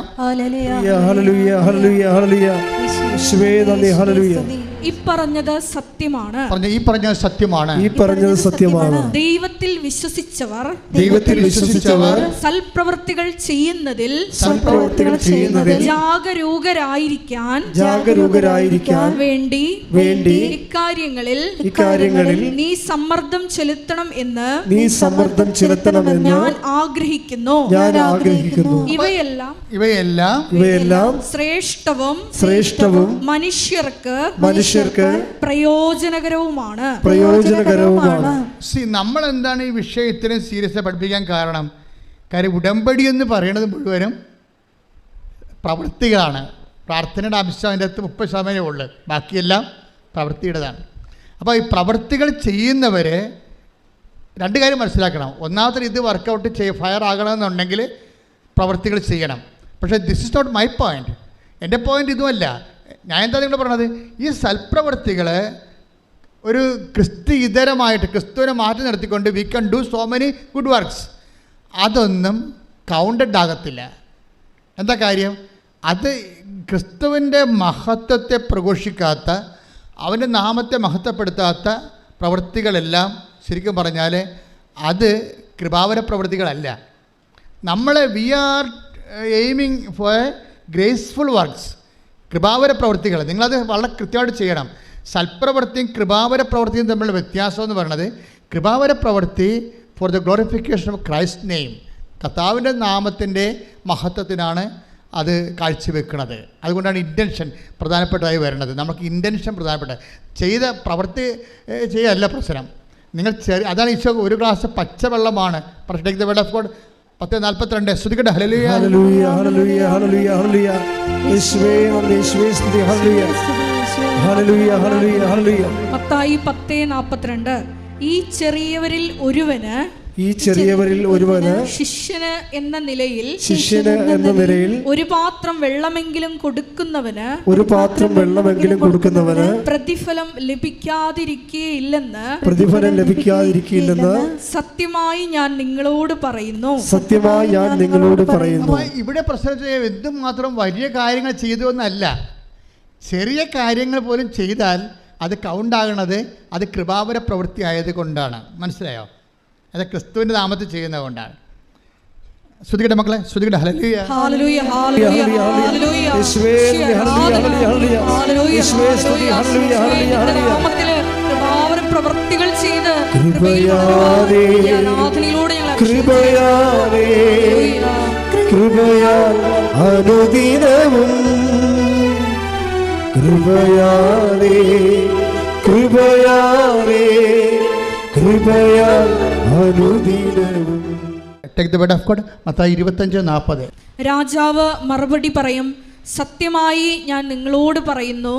ഇപ്പറഞ്ഞത് സത്യമാണ്. ഈ പറഞ്ഞത് സത്യമാണ്. ഈ പറഞ്ഞത് സത്യമാണ്. ദൈവത്തിൽ വിശ്വസിച്ചവർ സൽപ്രവൃത്തികൾ ചെയ്യുന്നതിൽ ജാഗരൂകരായിരിക്കാൻ വേണ്ടി ഇക്കാര്യങ്ങളിൽ നീ സമ്മർദ്ദം ചെലുത്തണം എന്ന് ഞാൻ ആഗ്രഹിക്കുന്നു. ഇവയെല്ലാം ശ്രേഷ്ഠവും മനുഷ്യർക്ക് പ്രയോജനകരവുമാണ്. നമ്മൾ എന്താണ് ഈ വിഷയം ഇത്രയും സീരിയസ് പഠിപ്പിക്കാൻ കാരണം ഉടമ്പടി എന്ന് പറയുന്നത് മുഴുവനും പ്രവൃത്തികളാണ്. പ്രാർത്ഥനയുടെ അംശം അതിൻ്റെ അകത്ത് 30% ഉള്ളു, ബാക്കിയെല്ലാം പ്രവൃത്തിയുടേതാണ്. അപ്പോൾ ഈ പ്രവൃത്തികൾ ചെയ്യുന്നവർ രണ്ട് കാര്യം മനസ്സിലാക്കണം. ഒന്നാമത്തെ ഇത് വർക്കൗട്ട് ഫയർ ആകണമെന്നുണ്ടെങ്കിൽ പ്രവൃത്തികൾ ചെയ്യണം. പക്ഷേ this is not my point. എൻ്റെ പോയിൻ്റ് ഇതുമല്ല. ഞാൻ എന്താ നിങ്ങൾ പറഞ്ഞത്, ഈ സൽപ്രവൃത്തികൾ ഒരു ക്രിസ്തുതരമായിട്ട് ക്രിസ്തുവിനെ മാറ്റി നിർത്തിക്കൊണ്ട് we can do so many good works, അതൊന്നും കൗണ്ടഡ് ആകത്തില്ല. എന്താ കാര്യം? അത് ക്രിസ്തുവിൻ്റെ മഹത്വത്തെ പ്രഘോഷിക്കാത്ത, അവൻ്റെ നാമത്തെ മഹത്വപ്പെടുത്താത്ത പ്രവൃത്തികളെല്ലാം ശരിക്കും പറഞ്ഞാൽ അത് കൃപാവര പ്രവൃത്തികളല്ല. നമ്മൾ we are aiming for graceful works, കൃപാവര പ്രവൃത്തികൾ. നിങ്ങളത് വളരെ കൃത്യമായിട്ട് ചെയ്യണം. സൽപ്രവൃത്തിയും കൃപാവര പ്രവൃത്തിയും തമ്മിലുള്ള വ്യത്യാസം എന്ന് പറയുന്നത്, കൃപാവര പ്രവൃത്തി for the glorification of Christ name, കർത്താവിൻ്റെ നാമത്തിൻ്റെ മഹത്വത്തിനാണ് അത് കാഴ്ചവെക്കുന്നത്. അതുകൊണ്ടാണ് ഇൻറ്റൻഷൻ പ്രധാനപ്പെട്ടതായി വരുന്നത്. നമുക്ക് ഇൻറ്റൻഷൻ പ്രധാനപ്പെട്ട, ചെയ്ത പ്രവൃത്തി ചെയ്യല്ല പ്രശ്നം. നിങ്ങൾ അതാണ് ഈശോ ഒരു ഗ്ലാസ് പച്ചവെള്ളമാണ്. Take the word of God 10:42 ശ്രുതികട്ടെ. ഹല്ലേലൂയ ഹല്ലേലൂയ ഹല്ലേലൂയ ഹല്ലേലൂയ ഹല്ലേലൂയ യേശുവേ നന്ദി, യേശുവേ സ്തുതി. ഹല്ലേലൂയ ഹല്ലേലൂയ ഹല്ലേലൂയ ഹല്ലേലൂയ. മത്തായി 10:42 ഈ ചെറിയവരിൽ ഒരുവന് ശിഷ്യന് എന്ന നിലയിൽ ഒരു പാത്രം വെള്ളമെങ്കിലും കൊടുക്കുന്നവന് പ്രതിഫലം ലഭിക്കാതിരിക്കുകയില്ലെന്ന് സത്യമായി ഞാൻ നിങ്ങളോട് പറയുന്നു. ഇവിടെ പ്രശ്നം എന്തുമാത്രം വലിയ കാര്യങ്ങൾ ചെയ്തു എന്നല്ല, ചെറിയ കാര്യങ്ങൾ പോലും ചെയ്താൽ അത് കൗണ്ടാകണത് അത് കൃപാവര പ്രവൃത്തി ആയതുകൊണ്ടാണ്. മനസ്സിലായോ? അത് ക്രിസ്തുവിൻ്റെ നാമത്തിൽ ചെയ്യുന്നത് കൊണ്ടാണ്. ശ്രുതികട്ടെ മക്കളെ, ശ്രുതികട്ടെ. ഹല്ലേലൂയ ഹല്ലേലൂയ ഹല്ലേലൂയ ഹല്ലേലൂയ യേശുവേ ഹല്ലേലൂയ ഹല്ലേലൂയ യേശുവേ സ്തുതി. ഹല്ലേലൂയ ഹല്ലേലൂയ നാമത്തിലെ കൃപാവര പ്രവൃത്തികൾ ചെയ്ത് കൃപയാലേ ആരാധനയിലൂടെ ഞങ്ങളെ കൃപയാലേ അനുദിനവും കൃപയാലേ കൃപയാലേ കൃപയാൽ അനുദിനവും. Take the word of God മത്തായി 25:40. രാജാവ് മറുപടി പറയും, സത്യമായി ഞാൻ നിങ്ങളോട് പറയുന്നു,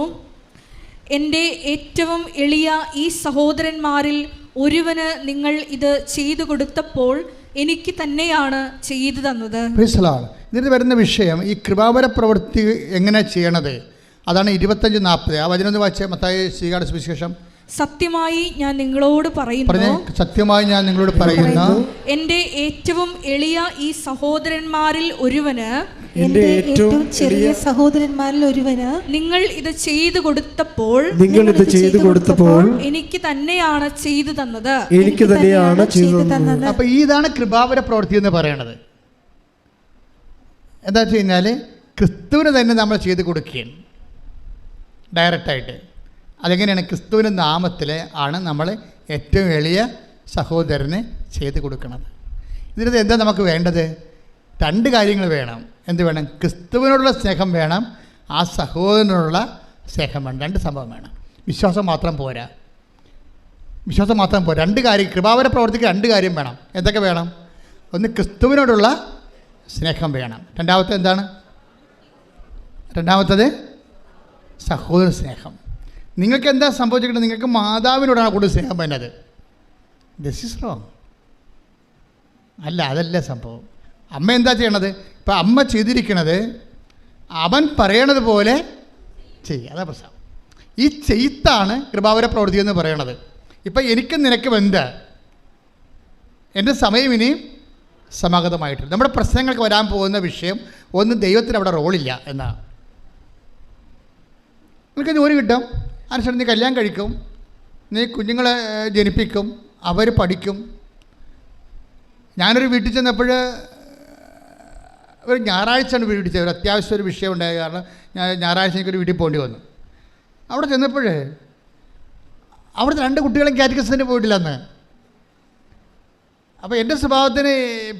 എൻ്റെ ഏറ്റവും എളിയ ഈ സഹോദരന്മാരിൽ ഒരുവന് നിങ്ങൾ ഇത് ചെയ്തു കൊടുത്തപ്പോൾ എനിക്ക് തന്നെയാണ് ചെയ്തു തന്നത്. ഇതിന് വരുന്ന വിഷയം ഈ കൃപാവര പ്രവൃത്തി എങ്ങനെ ചെയ്യണത്, അതാണ് 25:40. ആ വചനം ഒന്ന് വായിച്ചേ. മത്തായി ശ്രീകാട് സുവിശേഷം. സത്യമായി ഞാൻ നിങ്ങളോട് പറയുന്നു, സത്യമായി ഞാൻ നിങ്ങളോട് പറയുന്നു, എൻ്റെ ഏറ്റവും എളിയ ഈ സഹോദരന്മാരിൽ ഒരുവന് നിങ്ങൾ ഇത് ചെയ്തു കൊടുത്തപ്പോൾ എനിക്ക് തന്നെയാണ് ചെയ്തു തന്നത്. അപ്പൊ ഇതാണ് കൃപാവര പ്രവൃത്തി എന്ന് പറയണത്. എന്താ വെച്ച് കഴിഞ്ഞാൽ ക്രിസ്തുവിന് തന്നെ നമ്മൾ ചെയ്ത് കൊടുക്കുകയാണ് ഡയറക്റ്റായിട്ട്. അതെങ്ങനെയാണ്? ക്രിസ്തുവിൻ്റെ നാമത്തിൽ ആണ് നമ്മൾ ഏറ്റവും എളിയ സഹോദരന് ചെയ്ത് കൊടുക്കുന്നത്. ഇതിനകത്ത് എന്താ നമുക്ക് വേണ്ടത്? രണ്ട് കാര്യങ്ങൾ വേണം. എന്ത് വേണം? ക്രിസ്തുവിനോടുള്ള സ്നേഹം വേണം, ആ സഹോദരനോടുള്ള സ്നേഹം വേണം. രണ്ട് സംഭവം വേണം. വിശ്വാസം മാത്രം പോരാ. രണ്ട് കാര്യം, കൃപാവര പ്രവർത്തിക്ക് രണ്ട് കാര്യം വേണം. എന്തൊക്കെ വേണം? ഒന്ന് ക്രിസ്തുവിനോടുള്ള സ്നേഹം വേണം. രണ്ടാമത്തത് സഹോദര സ്നേഹം. നിങ്ങൾക്ക് എന്താ സംഭവിച്ചിട്ടുണ്ട്? നിങ്ങൾക്ക് മാതാവിനോടാണ് കൂടുതൽ സ്നേഹം വരുന്നത്. This is wrong. അല്ല, അതല്ല സംഭവം. അമ്മ എന്താ ചെയ്യണത്? ഇപ്പം അമ്മ ചെയ്തിരിക്കണത് അവൻ പറയണത് പോലെ ചെയ്യുക. അതാ പ്രശ്നം. ഈ ചെയ്ത്താണ് കൃപാവര പ്രവൃത്തി എന്ന് പറയണത്. ഇപ്പം എനിക്കും നിനക്കും എന്താ? എൻ്റെ സമയം ഇനിയും സമാഗതമായിട്ടില്ല. നമ്മുടെ പ്രശ്നങ്ങൾക്ക് വരാൻ പോകുന്ന വിഷയം ഒന്ന്, ദൈവത്തിന് അവിടെ റോളില്ല എന്നാണ്. നിനക്ക് ജോലി കിട്ടും, അനുസരിച്ച് നീ കല്യാണം കഴിക്കും, നീ കുഞ്ഞുങ്ങളെ ജനിപ്പിക്കും, അവർ പഠിക്കും. ഞാനൊരു വീട്ടിൽ ചെന്നപ്പോൾ ഒരു ഞായറാഴ്ചയാണ് വീട്ടിൽ ചെന്നത്. ഒരു അത്യാവശ്യം ഒരു വിഷയം ഉണ്ടായ കാരണം ഞായറാഴ്ച എനിക്കൊരു വീട്ടിൽ പോകേണ്ടി വന്നു. അവിടെ ചെന്നപ്പോൾ അവിടുത്തെ 2 കുട്ടികളും കാറ്റഗിസത്തിന് പോയിട്ടില്ല അന്ന്. അപ്പോൾ എൻ്റെ സ്വഭാവത്തിന്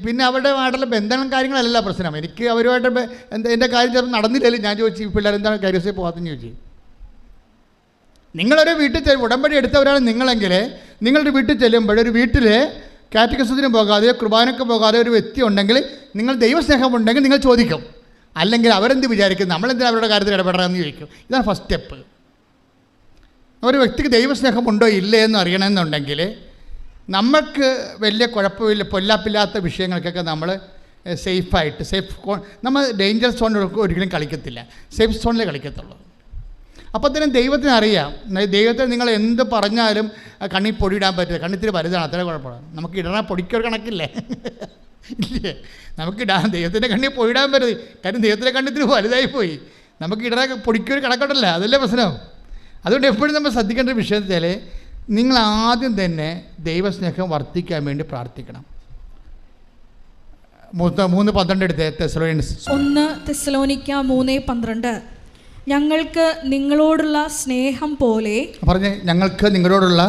പിന്നെ അവരുടെ ആയിട്ടുള്ള ബന്ധങ്ങളും കാര്യങ്ങളല്ല പ്രശ്നം. എനിക്ക് അവരുമായിട്ട് എൻ്റെ കാര്യം ചിലപ്പോൾ നടന്നില്ലല്ലോ. ഞാൻ ചോദിച്ചു, ഈ പിള്ളേർ എന്താണ് കാറ്റഗിസിൽ പോകാത്തെന്ന് ചോദിച്ചു. നിങ്ങളൊരു വീട്ടിൽ ഉടമ്പടി എടുത്തവരാണ് നിങ്ങളെങ്കിൽ നിങ്ങളുടെ വീട്ടിൽ ചെല്ലുമ്പോൾ ഒരു വീട്ടിൽ കാറ്റഗിസത്തിന് പോകാതെ കുർബാനയ്ക്ക് പോകാതെ ഒരു വ്യക്തി ഉണ്ടെങ്കിൽ നിങ്ങൾ ദൈവസ്നേഹമുണ്ടെങ്കിൽ നിങ്ങൾ ചോദിക്കും. അല്ലെങ്കിൽ അവരെന്ത് വിചാരിക്കും, നമ്മളെന്തിനാണ് അവരുടെ കാര്യത്തിൽ ഇടപെടണമെന്ന് ചോദിക്കും. ഇതാണ് ഫസ്റ്റ് സ്റ്റെപ്പ്. ഒരു വ്യക്തിക്ക് ദൈവസ്നേഹമുണ്ടോ ഇല്ലേ എന്ന് അറിയണമെന്നുണ്ടെങ്കിൽ നമുക്ക് വലിയ കുഴപ്പമില്ല, പൊല്ലാപ്പില്ലാത്ത വിഷയങ്ങൾക്കൊക്കെ നമ്മൾ സേഫായിട്ട് നമ്മൾ ഡേഞ്ചർ സോണിൽ ഒരിക്കലും കളിക്കത്തില്ല, സേഫ് സോണിൽ കളിക്കത്തുള്ളൂ. അപ്പോൾ തന്നെ ദൈവത്തിന് അറിയാം. ദൈവത്തെ നിങ്ങൾ എന്ത് പറഞ്ഞാലും കണ്ണിൽ പൊടിയിടാൻ പറ്റില്ല. കണ്ണിത്തിരി വലുതാണ്, അത്ര കുഴപ്പമാണ്. നമുക്ക് ഇടണ പൊടിക്കൊരു കണക്കില്ലേ? ഇല്ലേ? നമുക്ക് ദൈവത്തിൻ്റെ കണ്ണിൽ പൊടിയിടാൻ പറ്റരുത്. കാര്യം ദൈവത്തിൻ്റെ കണ്ണിത്തിരി വലുതായി പോയി. നമുക്ക് ഇടണ പൊടിക്കൊരു കണക്കുണ്ടല്ല, അതല്ലേ പ്രശ്നം. അതുകൊണ്ട് എപ്പോഴും നമ്മൾ ശ്രദ്ധിക്കേണ്ട വിഷയം വെച്ചാൽ നിങ്ങൾ ആദ്യം തന്നെ ദൈവസ്നേഹം വർദ്ധിക്കാൻ വേണ്ടി പ്രാർത്ഥിക്കണം. 3:12 എടുത്തേ. തെസ്സലോനിക്കൻസ് 1 തെസ്സലോനിക്ക 3:12. ഞങ്ങൾക്ക് നിങ്ങളോടുള്ള സ്നേഹം പോലെ പറഞ്ഞേ, ഞങ്ങൾക്ക് നിങ്ങളോടുള്ള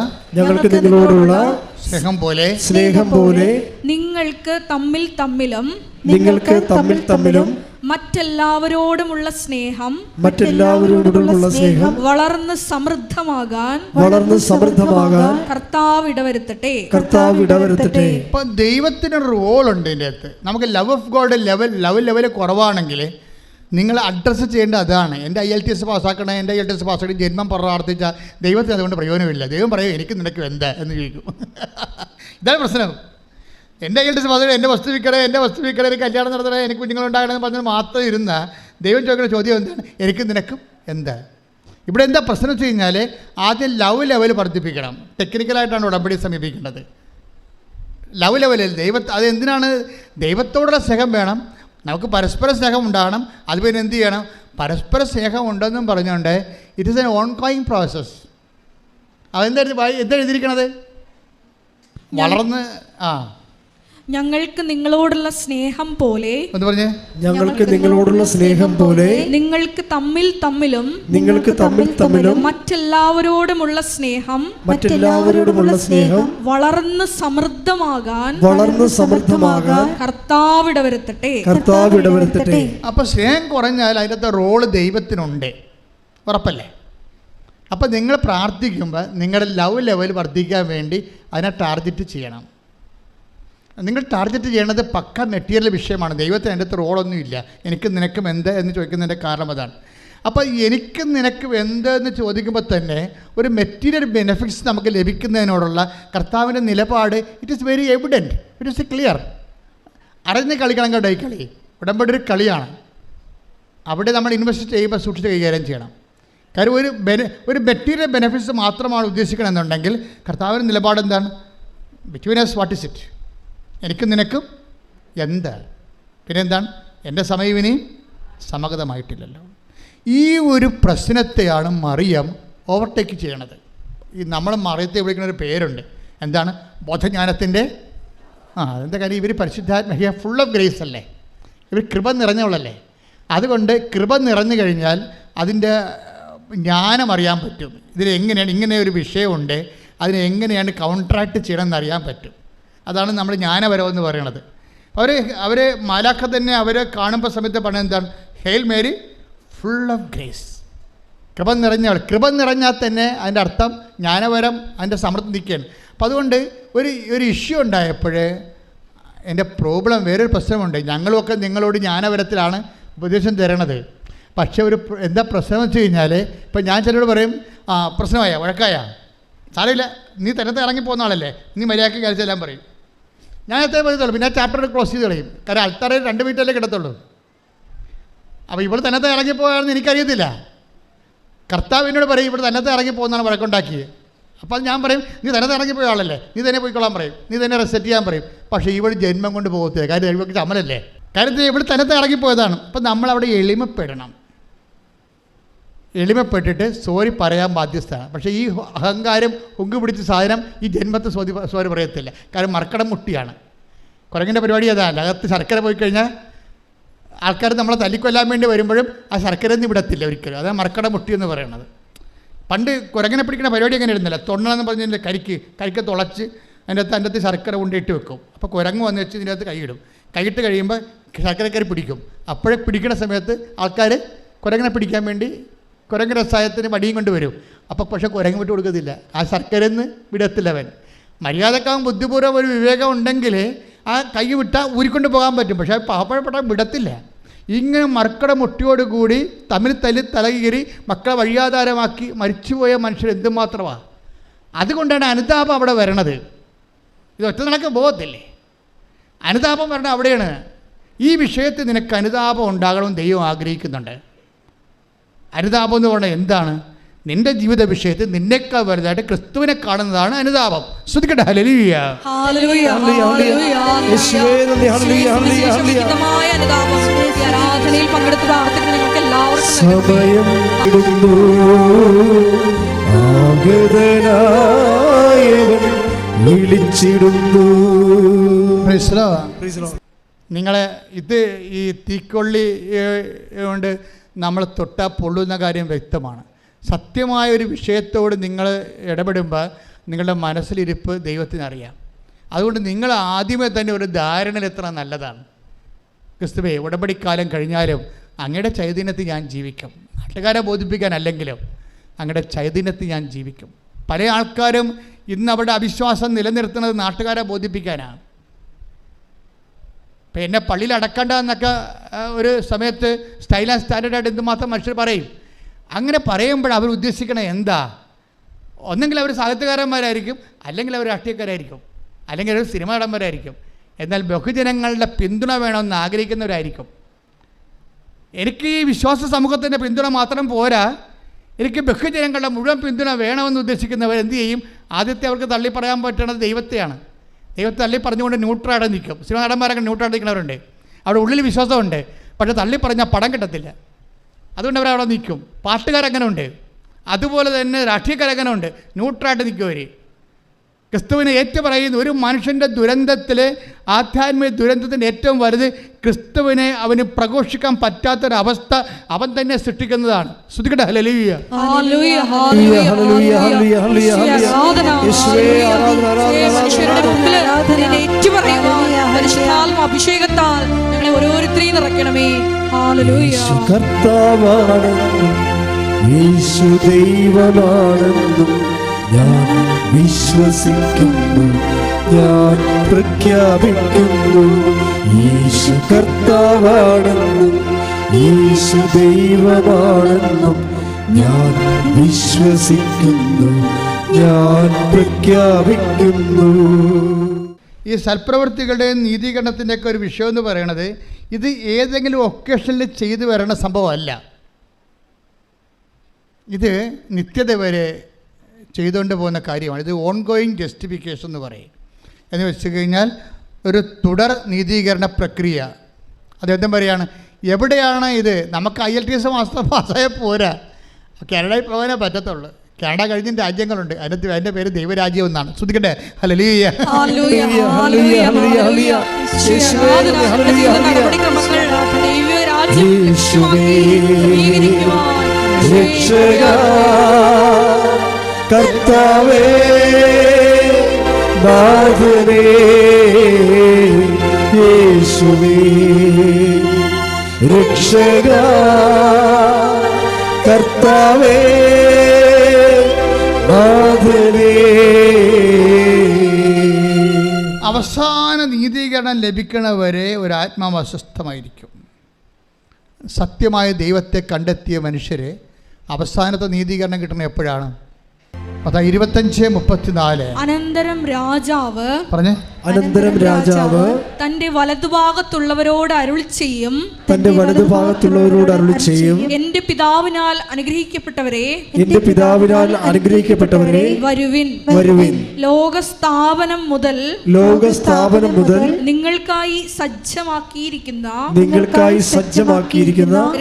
സ്നേഹം പോലെ നിങ്ങൾക്ക് തമ്മിൽ തമ്മിലും മറ്റെല്ലാവരോടുമുള്ള സ്നേഹം വളർന്ന് സമൃദ്ധമാകാൻ കർത്താവ് ഇടവരുത്തട്ടെ. ഇപ്പൊ ദൈവത്തിനൊരു റോളുണ്ട് ഇതിൻ്റെ അകത്ത്. നമുക്ക് ലവ് ഓഫ് ഗോഡ് ലെവൽ കുറവാണെങ്കിൽ നിങ്ങൾ അഡ്രസ്സ് ചെയ്യേണ്ടത് അതാണ്. എൻ്റെ IELTS പാസ്സാക്കണേ, എൻ്റെ IELTS പാസ്സാക്കി ജന്മം പ്രാർത്ഥിച്ചാൽ ദൈവത്തിന് അതുകൊണ്ട് പ്രയോജനമില്ല. ദൈവം പറയും എനിക്ക് നിനക്ക് എന്താ എന്ന് ചോദിക്കും. ഇതാണ് പ്രശ്നം. എൻ്റെ IELTS പാസ്സാക്കി എൻ്റെ വസ്തു വിൽക്കണേ, എനിക്ക് കല്യാണം നടത്തണേ, എനിക്ക് കുഞ്ഞുങ്ങളുണ്ടാകണമെന്ന് പറഞ്ഞാൽ മാത്രം ഇരുന്ന ദൈവം ചോദിക്കുന്ന ചോദ്യം എന്താണ്? എനിക്ക് നിനക്കും എന്താ? ഇവിടെ എന്താ പ്രശ്നം വെച്ച് കഴിഞ്ഞാൽ ആദ്യം ലവ് ലെവൽ വർദ്ധിപ്പിക്കണം. ടെക്നിക്കലായിട്ടാണ് ഉടമ്പടി സമീപിക്കേണ്ടത്. ലവ് ലെവലിൽ അതെന്തിനാണ്? ദൈവത്തോടുള്ള സ്നേഹം വേണം, നമുക്ക് പരസ്പര സ്നേഹം ഉണ്ടാകണം. അത് പിന്നെ എന്ത് ചെയ്യണം? പരസ്പര സ്നേഹം ഉണ്ടെന്നും പറഞ്ഞുകൊണ്ട് it is N on going process. എന്താ എഴുതിയിരിക്കണത്? വളർന്ന് ഞങ്ങൾക്ക് നിങ്ങളോടുള്ള സ്നേഹം പോലെ നിങ്ങൾക്ക് തമ്മിൽ തമ്മിലും മറ്റെല്ലാവരോടുമുള്ള സ്നേഹം വളർന്ന് സമൃദ്ധമാകാൻ കർത്താവ് ഇടവരുത്തട്ടെ. അപ്പൊ സ്നേഹം കുറഞ്ഞാൽ അതിനകത്ത് റോള് ദൈവത്തിനുണ്ട്, ഉറപ്പല്ലേ? അപ്പം നിങ്ങൾ പ്രാർത്ഥിക്കുമ്പോൾ നിങ്ങളുടെ ലവ് ലെവൽ വർദ്ധിക്കാൻ വേണ്ടി അതിനെ ടാർഗറ്റ് ചെയ്യണം. നിങ്ങൾ ടാർഗറ്റ് ചെയ്യേണ്ടത് പക്ക മെറ്റീരിയൽ വിഷയമാണ്. ദൈവത്തിന് എൻ്റെ അടുത്ത് റോളൊന്നുമില്ല. എനിക്ക് നിനക്കും എന്ത് എന്ന് ചോദിക്കുന്നതിൻ്റെ കാരണം അതാണ്. അപ്പോൾ എനിക്ക് നിനക്ക് എന്ത് എന്ന് ചോദിക്കുമ്പോൾ തന്നെ ഒരു മെറ്റീരിയൽ ബെനിഫിറ്റ്സ് നമുക്ക് ലഭിക്കുന്നതിനോടുള്ള കർത്താവിൻ്റെ നിലപാട് it is very evident, it is clear. അറിഞ്ഞ് കളിക്കണം കേട്ടോ. ഈ കളി ഉടമ്പടി ഒരു കളിയാണ്. അവിടെ നമ്മൾ ഇൻവെസ്റ്റ് ചെയ്യുമ്പോൾ സൂക്ഷിച്ച് കൈകാര്യം ചെയ്യണം. കാര്യം ഒരു മെറ്റീരിയൽ ബെനിഫിറ്റ്സ് മാത്രമാണ് ഉദ്ദേശിക്കണമെന്നുണ്ടെങ്കിൽ കർത്താവിൻ്റെ നിലപാട് എന്താണ്? Between us what is it? എനിക്കും നിനക്കും എന്താ? പിന്നെ എന്താണ്? എൻ്റെ സമയം ഇനിയും സമഗതമായിട്ടില്ലല്ലോ. ഈ ഒരു പ്രശ്നത്തെയാണ് മറിയം ഓവർടേക്ക് ചെയ്യണത്. ഈ നമ്മൾ മറിയത്തെ വിളിക്കുന്ന ഒരു പേരുണ്ട്. എന്താണ്? ബോധജ്ഞാനത്തിൻ്റെ അതെന്താ കാര്യം? ഇവർ പരിശുദ്ധാത്മ ഫുൾ ഓഫ് ഗ്രേസ് അല്ലേ, ഇവർ കൃപ നിറഞ്ഞവളല്ലേ. അതുകൊണ്ട് കൃപ നിറഞ്ഞു കഴിഞ്ഞാൽ അതിൻ്റെ ജ്ഞാനം അറിയാൻ പറ്റും. ഇതിലെങ്ങനെയാണ് ഇങ്ങനെ ഒരു വിഷയമുണ്ട്, അതിനെ എങ്ങനെയാണ് കൗൺട്രാക്ട് ചെയ്യണമെന്ന് അറിയാൻ പറ്റും. അതാണ് നമ്മൾ ജ്ഞാനപരം എന്ന് പറയണത്. അവർ മാലാഖ തന്നെ അവരെ കാണുമ്പോൾ സമയത്ത് പറഞ്ഞത് എന്താണ്? Hail Mary full of grace, കൃപ നിറഞ്ഞവൾ. കൃപ നിറഞ്ഞാൽ തന്നെ അതിൻ്റെ അർത്ഥം ജ്ഞാനപരം അതിൻ്റെ സമൃദ്ധി നിൽക്കുകയാണ്. അപ്പോൾ അതുകൊണ്ട് ഒരു ഇഷ്യൂ ഉണ്ടായപ്പോൾ എൻ്റെ പ്രോബ്ലം വേറൊരു പ്രശ്നമുണ്ട്. ഞങ്ങളുമൊക്കെ നിങ്ങളോട് ജ്ഞാനപരത്തിലാണ് ഉപദേശം തരണത്. പക്ഷേ എന്താ പ്രശ്നം വെച്ച് കഴിഞ്ഞാൽ ഇപ്പം ഞാൻ ചിലരോട് പറയും, പ്രശ്നമായ വഴക്കായ സാരമില്ല, നീ തന്നത്തെ ഇറങ്ങിപ്പോകുന്ന ആളല്ലേ, നീ മര്യാദയ്ക്ക് കഴിച്ചെല്ലാം പറയും. ഞാൻ എത്ര പറയത്തുള്ളൂ. പിന്നെ ചാപ്റ്റർ ക്ലോസ് ചെയ്ത് കളയും. കാരണം അൾത്താറയിൽ 2 മിനിറ്റല്ലേ കിടത്തുള്ളൂ. അപ്പോൾ ഇവിടെ തന്നത്തെ ഇറങ്ങിപ്പോയാണെന്ന് എനിക്കറിയത്തില്ല. കർത്താവിനോട് പറയും ഇവിടെ തന്നത്തെ ഇറങ്ങിപ്പോകുന്നതാണ് വഴക്കുണ്ടാക്കിയത്. അപ്പോൾ ഞാൻ പറയും നീ തന്നത്തെ ഇറങ്ങിപ്പോയ ആളല്ലേ, നീ തന്നെ പോയിക്കൊള്ളാൻ പറയും, നീ തന്നെ റെസെറ്റ് ചെയ്യാൻ പറയും. പക്ഷേ ഇവിടെ ജന്മം കൊണ്ട് പോകത്തില്ല. കാര്യം ഇവർക്ക് ചമ്മലല്ലേ. കാര്യത്തിൽ ഇവിടെ തന്നത്തെ ഇറങ്ങിപ്പോയതാണ്. അപ്പം നമ്മളവിടെ എളിമപ്പെടണം. എളിമപ്പെട്ടിട്ട് സോറി പറയാൻ ബാധ്യസ്ഥമാണ്. പക്ഷേ ഈ അഹങ്കാരം ഹുങ്ക് പിടിച്ച സാധനം ഈ ജന്മത്തെ സോറി പറയത്തില്ല. കാരണം മർക്കടം മുട്ടിയാണ്. കുരങ്ങിൻ്റെ പരിപാടി അതല്ല. അകത്ത് ശർക്കര പോയി കഴിഞ്ഞാൽ ആൾക്കാർ നമ്മളെ തല്ലിക്കൊല്ലാൻ വേണ്ടി വരുമ്പോഴും ആ ശർക്കര ഒന്നും വിടത്തില്ല ഒരിക്കലും. അതാണ് മർക്കട മുട്ടി എന്ന് പറയുന്നത്. പണ്ട് കുരങ്ങനെ പിടിക്കുന്ന പരിപാടി അങ്ങനെ ഇരുന്നില്ല. തൊണ്ണെന്ന് പറഞ്ഞതിൻ്റെ കരിക്ക് തുളച്ച് അതിൻ്റെ അകത്ത് ശർക്കര കൊണ്ടിട്ട് വെക്കും. അപ്പോൾ കുരങ്ങ് വന്ന് വെച്ച് ഇതിൻ്റെ അകത്ത് കൈയിടും. കൈയിട്ട് കഴിയുമ്പോൾ ശർക്കരക്കരി പിടിക്കും. അപ്പോഴേ പിടിക്കുന്ന സമയത്ത് ആൾക്കാർ കുരങ്ങനെ പിടിക്കാൻ വേണ്ടി കുരങ്ങ് രസായത്തിന് വടിയും കൊണ്ട് വരും. അപ്പോൾ പക്ഷേ കുരങ്ങ് വിട്ട് കൊടുക്കത്തില്ല. ആ ശർക്കരന്ന് വിടത്തില്ല അവൻ. മര്യാദക്കാവും ബുദ്ധിപൂർവ്വം ഒരു വിവേകം ഉണ്ടെങ്കിൽ ആ കൈ വിട്ടാൽ ഊരിക്കൊണ്ട് പോകാൻ പറ്റും. പക്ഷേ പാവപ്പെട്ട വിടത്തില്ല. ഇങ്ങനെ മർക്കട മുട്ടിയോടുകൂടി തമ്മിൽ തല്ലി തലകീറി മക്കളെ വഴിയാധാരമാക്കി മരിച്ചുപോയ മനുഷ്യർ എന്തുമാത്രമാണ്. അതുകൊണ്ടാണ് അനുതാപം അവിടെ വരണത്. ഇത് ഒറ്റ നടക്ക് പോകത്തില്ലേ. അനുതാപം വരണത് അവിടെയാണ്. ഈ വിഷയത്തിൽ നിനക്ക് അനുതാപം ഉണ്ടാകണമെന്ന് ദൈവം ആഗ്രഹിക്കുന്നുണ്ട്. അനുതാപം എന്ന് പറഞ്ഞാൽ എന്താണ്? നിന്റെ ജീവിത വിഷയത്തിൽ നിന്നേക്കാൾ വലുതായിട്ട് ക്രിസ്തുവിനെ കാണുന്നതാണ് അനുതാപം. ശ്രദ്ധിക്കട്ടെ. ഹല്ലേലൂയ. ആരാധനയിൽ പങ്കെടുത്ത് പ്രാർത്ഥിക്കുന്ന നിങ്ങൾക്ക് എല്ലാവർക്കും സമയം വിളിച്ചിടുന്നു. നിങ്ങളെ ഇത് ഈ തീക്കൊള്ളി കൊണ്ട് നമ്മൾ തൊട്ടാൽ പൊള്ളുന്ന കാര്യം വ്യക്തമാണ്. സത്യമായ ഒരു വിഷയത്തോട് നിങ്ങൾ ഇടപെടുമ്പോൾ നിങ്ങളുടെ മനസ്സിലിരിപ്പ് ദൈവത്തിനറിയാം. അതുകൊണ്ട് നിങ്ങൾ ആദ്യമേ തന്നെ ഒരു ധാരണയിലെത്ര നല്ലതാണ്. ക്രിസ്തുവേ, ഉടമ്പടിക്കാലം കഴിഞ്ഞാലും അങ്ങയുടെ ചൈതന്യത്തിൽ ഞാൻ ജീവിക്കും. നാട്ടുകാരെ ബോധിപ്പിക്കാനല്ലെങ്കിലും അങ്ങയുടെ ചൈതന്യത്തിൽ ഞാൻ ജീവിക്കും. പല ആൾക്കാരും ഇന്ന് അവരുടെ അവിശ്വാസം നിലനിർത്തുന്നത് നാട്ടുകാരെ ബോധിപ്പിക്കാനാണ്. ഇപ്പം എന്നെ പള്ളിയിൽ അടക്കണ്ട എന്നൊക്കെ ഒരു സമയത്ത് സ്റ്റൈൽ ആൻഡ് സ്റ്റാൻഡേർഡായിട്ട് എന്തുമാത്രം മനുഷ്യർ പറയും. അങ്ങനെ പറയുമ്പോൾ അവർ ഉദ്ദേശിക്കണത് എന്താ? ഒന്നെങ്കിൽ അവർ സാഹിത്യകാരന്മാരായിരിക്കും, അല്ലെങ്കിൽ അവർ രാഷ്ട്രീയക്കാരായിരിക്കും, അല്ലെങ്കിൽ അവർ സിനിമ നടന്മാരായിരിക്കും. എന്നാൽ ബഹുജനങ്ങളുടെ പിന്തുണ വേണമെന്ന് ആഗ്രഹിക്കുന്നവരായിരിക്കും. എനിക്ക് ഈ വിശ്വാസ സമൂഹത്തിൻ്റെ പിന്തുണ മാത്രം പോരാ, എനിക്ക് ബഹുജനങ്ങളുടെ മുഴുവൻ പിന്തുണ വേണമെന്ന് ഉദ്ദേശിക്കുന്നവർ എന്ത് ചെയ്യും? ആദ്യത്തെ അവർക്ക് തള്ളി പറയാൻ പറ്റുന്നത് ദൈവത്തെയാണ്. ദൈവത്തെ തള്ളി പറഞ്ഞുകൊണ്ട് ന്യൂട്രലായിട്ട് നിൽക്കും. സിനിമ നടന്മാരൊക്കെ ന്യൂട്രലായിട്ട് നിൽക്കുന്നവരുണ്ട്. അവിടെ ഉള്ളിൽ വിശ്വാസമുണ്ട്, പക്ഷേ തള്ളി പറഞ്ഞാൽ പടം കിട്ടത്തില്ല. അതുകൊണ്ട് അവരവിടെ നിൽക്കും. പാട്ടുകാരങ്ങനെ ഉണ്ട്, അതുപോലെ തന്നെ രാഷ്ട്രീയക്കാരങ്ങനെ ഉണ്ട്, ന്യൂട്രലായിട്ട് നിൽക്കും അവർ. ക്രിസ്തുവിനെ ഏറ്റുപറയുന്ന ഒരു മനുഷ്യൻ്റെ ദുരന്തത്തിൽ, ആധ്യാത്മിക ദുരന്തത്തിൻ്റെ ഏറ്റവും വലുത് ക്രിസ്തുവിനെ അവന് പ്രഘോഷിക്കാൻ പറ്റാത്തൊരവസ്ഥ അവൻ തന്നെ സൃഷ്ടിക്കുന്നതാണ്. ശ്രദ്ധിക്കട്ടെ. ഹല്ലേലൂയ. അഭിഷേകത്താൽ ഞങ്ങളെ ഓരോരുത്തരെയും നിറയ്ക്കണമേ. യേശു ദൈവമാണെന്നും ഞാൻ വിശ്വസിക്കുന്നു, ഞാൻ പ്രഖ്യാപിക്കുന്നു. യേശു കർത്താവാണെന്നും യേശു ദൈവമാണെന്നും ഞാൻ വിശ്വസിക്കുന്നു, ഞാൻ പ്രഖ്യാപിക്കുന്നു. ഈ സൽപ്രവൃത്തികളുടെയും നീതീകരണത്തിൻ്റെയൊക്കെ ഒരു വിഷയം എന്ന് പറയണത് ഇത് ഏതെങ്കിലും ഒക്കേഷനിൽ ചെയ്തു വരണ സംഭവമല്ല. ഇത് നിത്യത വരെ ചെയ്തുകൊണ്ട് പോകുന്ന കാര്യമാണ്. ഇത് ഓൺഗോയിങ് ജസ്റ്റിഫിക്കേഷൻ എന്ന് പറയും. എന്ന് വെച്ച് കഴിഞ്ഞാൽ ഒരു തുടർ നീതീകരണ പ്രക്രിയ. അതെന്തും പറയുകയാണ്, എവിടെയാണ് ഇത്? നമുക്ക് IELTS പാസ്സായ പോരാ, കാനഡയിൽ പോകാനേ പറ്റത്തുള്ളൂ. കാനഡ കഴിഞ്ഞ രാജ്യങ്ങളുണ്ട്, അതിൻ്റെ പേര് ദൈവരാജ്യം എന്നാണ്. ശ്രദ്ധിക്കട്ടെ. ഹല്ലേലൂയ. കർത്താവേ, നാഥനേ, യേശുവേ രക്ഷക, കർത്താവേ നാഥനേ. അവസാന നീതീകരണം ലഭിക്കണവരെ ഒരു ആത്മാവ് അസ്വസ്ഥമായിരിക്കും. സത്യമായ ദൈവത്തെ കണ്ടെത്തിയ മനുഷ്യരെ അവസാനത്തെ നീതീകരണം കിട്ടുന്നത് എപ്പോഴാണ്? 25:34. അനന്തരം രാജാവ് പറഞ്ഞേ. അനന്തരം രാജാവ് തന്റെ വലതുഭാഗത്തുള്ളവരോട് അരുൾ ചെയ്യും, തന്റെ വലതുഭാഗത്തുള്ളവരോട് അരുളി ചെയ്യും, എന്റെ പിതാവിനാൽ അനുഗ്രഹിക്കപ്പെട്ടവരെ, എന്റെ പിതാവിനാൽ അനുഗ്രഹിക്കപ്പെട്ടവരെ, വരുവിൻ, വരുവിൻ. ലോകസ്ഥാപനം മുതൽ നിങ്ങൾക്കായി സജ്ജമാക്കിയിരിക്കുന്ന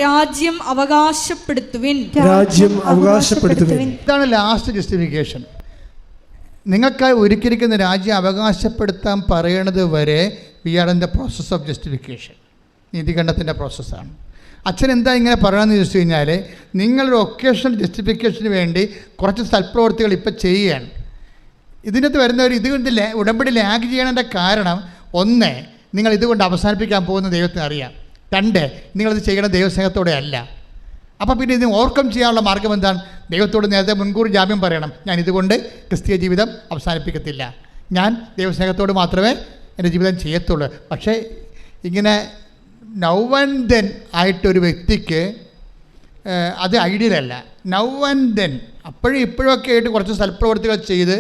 രാജ്യം അവകാശപ്പെടുത്തുവിൻ. ഇതാണ് ലാസ്റ്റ് ജസ്റ്റിഫിക്കേഷൻ. നിങ്ങൾക്കായി ഒരുക്കിയിരിക്കുന്ന രാജ്യം അവകാശപ്പെടുത്താൻ പറയണത് വരെ we are in the process of justification. നീതികണ്ഠത്തിൻ്റെ പ്രോസസ്സാണ്. അച്ഛൻ എന്താ ഇങ്ങനെ പറയണമെന്ന് ചോദിച്ചു കഴിഞ്ഞാൽ, നിങ്ങളൊരു ഒക്കേഷണൽ ജസ്റ്റിഫിക്കേഷന് വേണ്ടി കുറച്ച് സൽപ്രവൃത്തികൾ ഇപ്പം ചെയ്യുകയാണ്. ഇതിനകത്ത് വരുന്നവർ ഇതുകൊണ്ട് ഉടമ്പടി ലാഗ് ചെയ്യണതിൻ്റെ കാരണം, ഒന്ന്, നിങ്ങൾ ഇതുകൊണ്ട് അവസാനിപ്പിക്കാൻ പോകുന്ന ദൈവത്തിന് അറിയാം. രണ്ട്, നിങ്ങളിത് ചെയ്യണ ദൈവസ്നേഹത്തോടെ അല്ല. അപ്പോൾ പിന്നെ ഇത് ഓവർകം ചെയ്യാനുള്ള മാർഗ്ഗം എന്താണ്? ദൈവത്തോട് നേരത്തെ മുൻകൂർ ജാമ്യം പറയണം, ഞാൻ ഇതുകൊണ്ട് ക്രിസ്തീയ ജീവിതം അവസാനിപ്പിക്കത്തില്ല, ഞാൻ ദൈവസ്നേഹത്തോട് മാത്രമേ എൻ്റെ ജീവിതം ചെയ്യത്തുള്ളൂ. പക്ഷേ ഇങ്ങനെ നൗ ആൻഡ് ദെൻ ആയിട്ടൊരു വ്യക്തിക്ക് അത് ഐഡിയലല്ല. നൗ ആൻഡ് ദെൻ, അപ്പോഴും ഇപ്പോഴൊക്കെ ആയിട്ട് കുറച്ച് സൽപ്രവർത്തികൾ ചെയ്ത്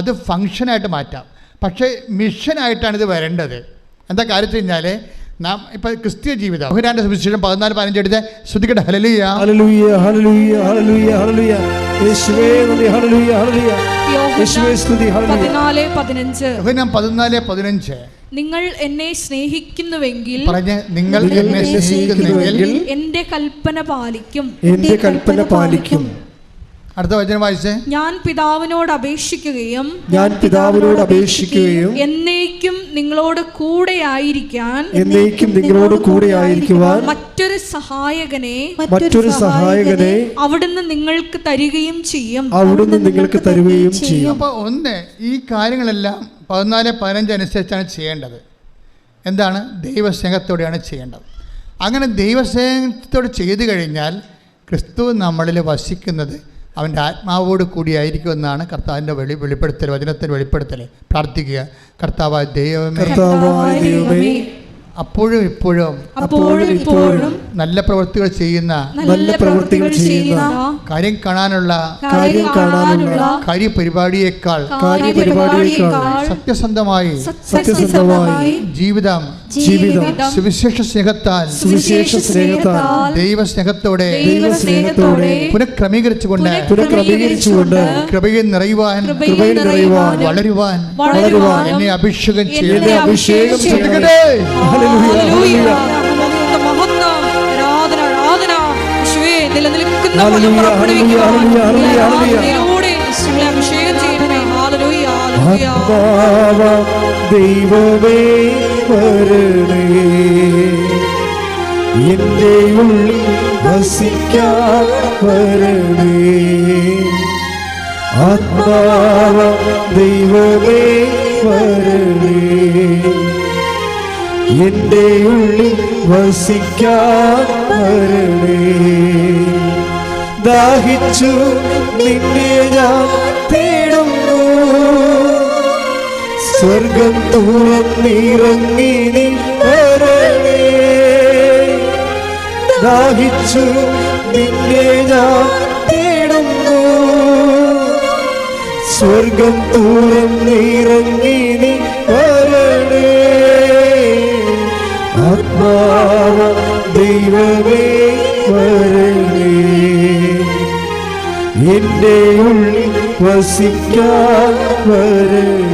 അത് ഫങ്ഷനായിട്ട് മാറ്റാം. പക്ഷേ മിഷനായിട്ടാണ് ഇത് വരേണ്ടത്. എന്താ കാര്യം വെച്ച് കഴിഞ്ഞാൽ, നാം ഇപ്പം ക്രിസ്തീയ ജീവിതം യോഹന്നാന്റെ സുവിശേഷം 14:15 എടുത്ത് ശ്രുതിക്കട്ടെ. ഹല്ലേലൂയ, ഹല്ലേലൂയ, ഹല്ലേലൂയ, ഹല്ലേലൂയ, ഹല്ലേലൂയ. യേശുവേ നന്ദി, ഹല്ലേലൂയ, ഹല്ലേലൂയ. യേശുവേ സ്തുതി, ഹല്ലേലൂയ. 14:15 നിങ്ങൾ എന്നെ സ്നേഹിക്കുന്നുവെങ്കിൽ, നിങ്ങൾ എന്നെ സ്നേഹിക്കുന്നുവെങ്കിൽ എന്റെ കൽപ്പന പാലിക്കും. എന്റെ കൽപ്പന പാലിക്കും. അടുത്ത വചനം വായിച്ചേ. ഞാൻ പിതാവിനോട് അപേക്ഷിക്കുകയും എന്നേക്കും നിങ്ങളോട് കൂടെ ആയിരിക്കാൻ മറ്റൊരു സഹായകനെ അവിടുന്ന് നിങ്ങൾക്ക് തരികയും ചെയ്യും. അപ്പോൾ ഒന്ന്, ഈ കാര്യങ്ങളെല്ലാം 14:15 അനുസരിച്ചാണ് ചെയ്യേണ്ടത്. എന്താണ്? ദൈവസ്നേഹത്തോടെയാണ് ചെയ്യേണ്ടത്. അങ്ങനെ ദൈവസ്നേഹത്തോടെ ചെയ്തു കഴിഞ്ഞാൽ ക്രിസ്തു നമ്മളിൽ വസിക്കുന്നത് അവൻ്റെ ആത്മാവോട് കൂടിയായിരിക്കുമെന്നാണ് കർത്താവിൻ്റെ വെളിപ്പെടുത്തൽ, വചനത്തിൻ്റെ വെളിപ്പെടുത്തൽ. പ്രാർത്ഥിക്കുക, കർത്താവായ ദൈവമേ, അപ്പോഴും ഇപ്പോഴും നല്ല പ്രവൃത്തികൾ ചെയ്യുന്ന കാര്യം കാണാനുള്ള കാര്യപരിപാടിയേക്കാൾ സത്യസന്ധമായി ജീവിതം സുവിശേഷ സ്നേഹത്താൽ ദൈവസ്നേഹത്തോടെ പുനഃക്രമീകരിച്ചുകൊണ്ട് കൃപയിൽ നിറയുവാൻ വളരുവാൻ എന്നെ അഭിഷേകം ചെയ്യട്ടെ. ദൈവമേ വരണേ, എന്റെ ഉള്ളിൽ വസിക്കാൻ വരണേ. ആത്മാവ ദൈവമേ വരണേ, എന്റെ ഉള്ളിൽ വസിക്കാൻ വരണേ. ദാഹിച്ചു നിന്നെ ഞാൻ തേടുന്നു, സ്വർഗം തുറന്നിറങ്ങി നീ വരണേ. ദാഹിച്ചു നിന്നെ ഞാൻ തേടുന്നു, സ്വർഗം തുറന്നിറങ്ങി നീ വരണേ. ആത്മാവ ദൈവമേ വരണേ, എന്റെ ഉള്ളിൽ വസിക്കാൻ വരണേ.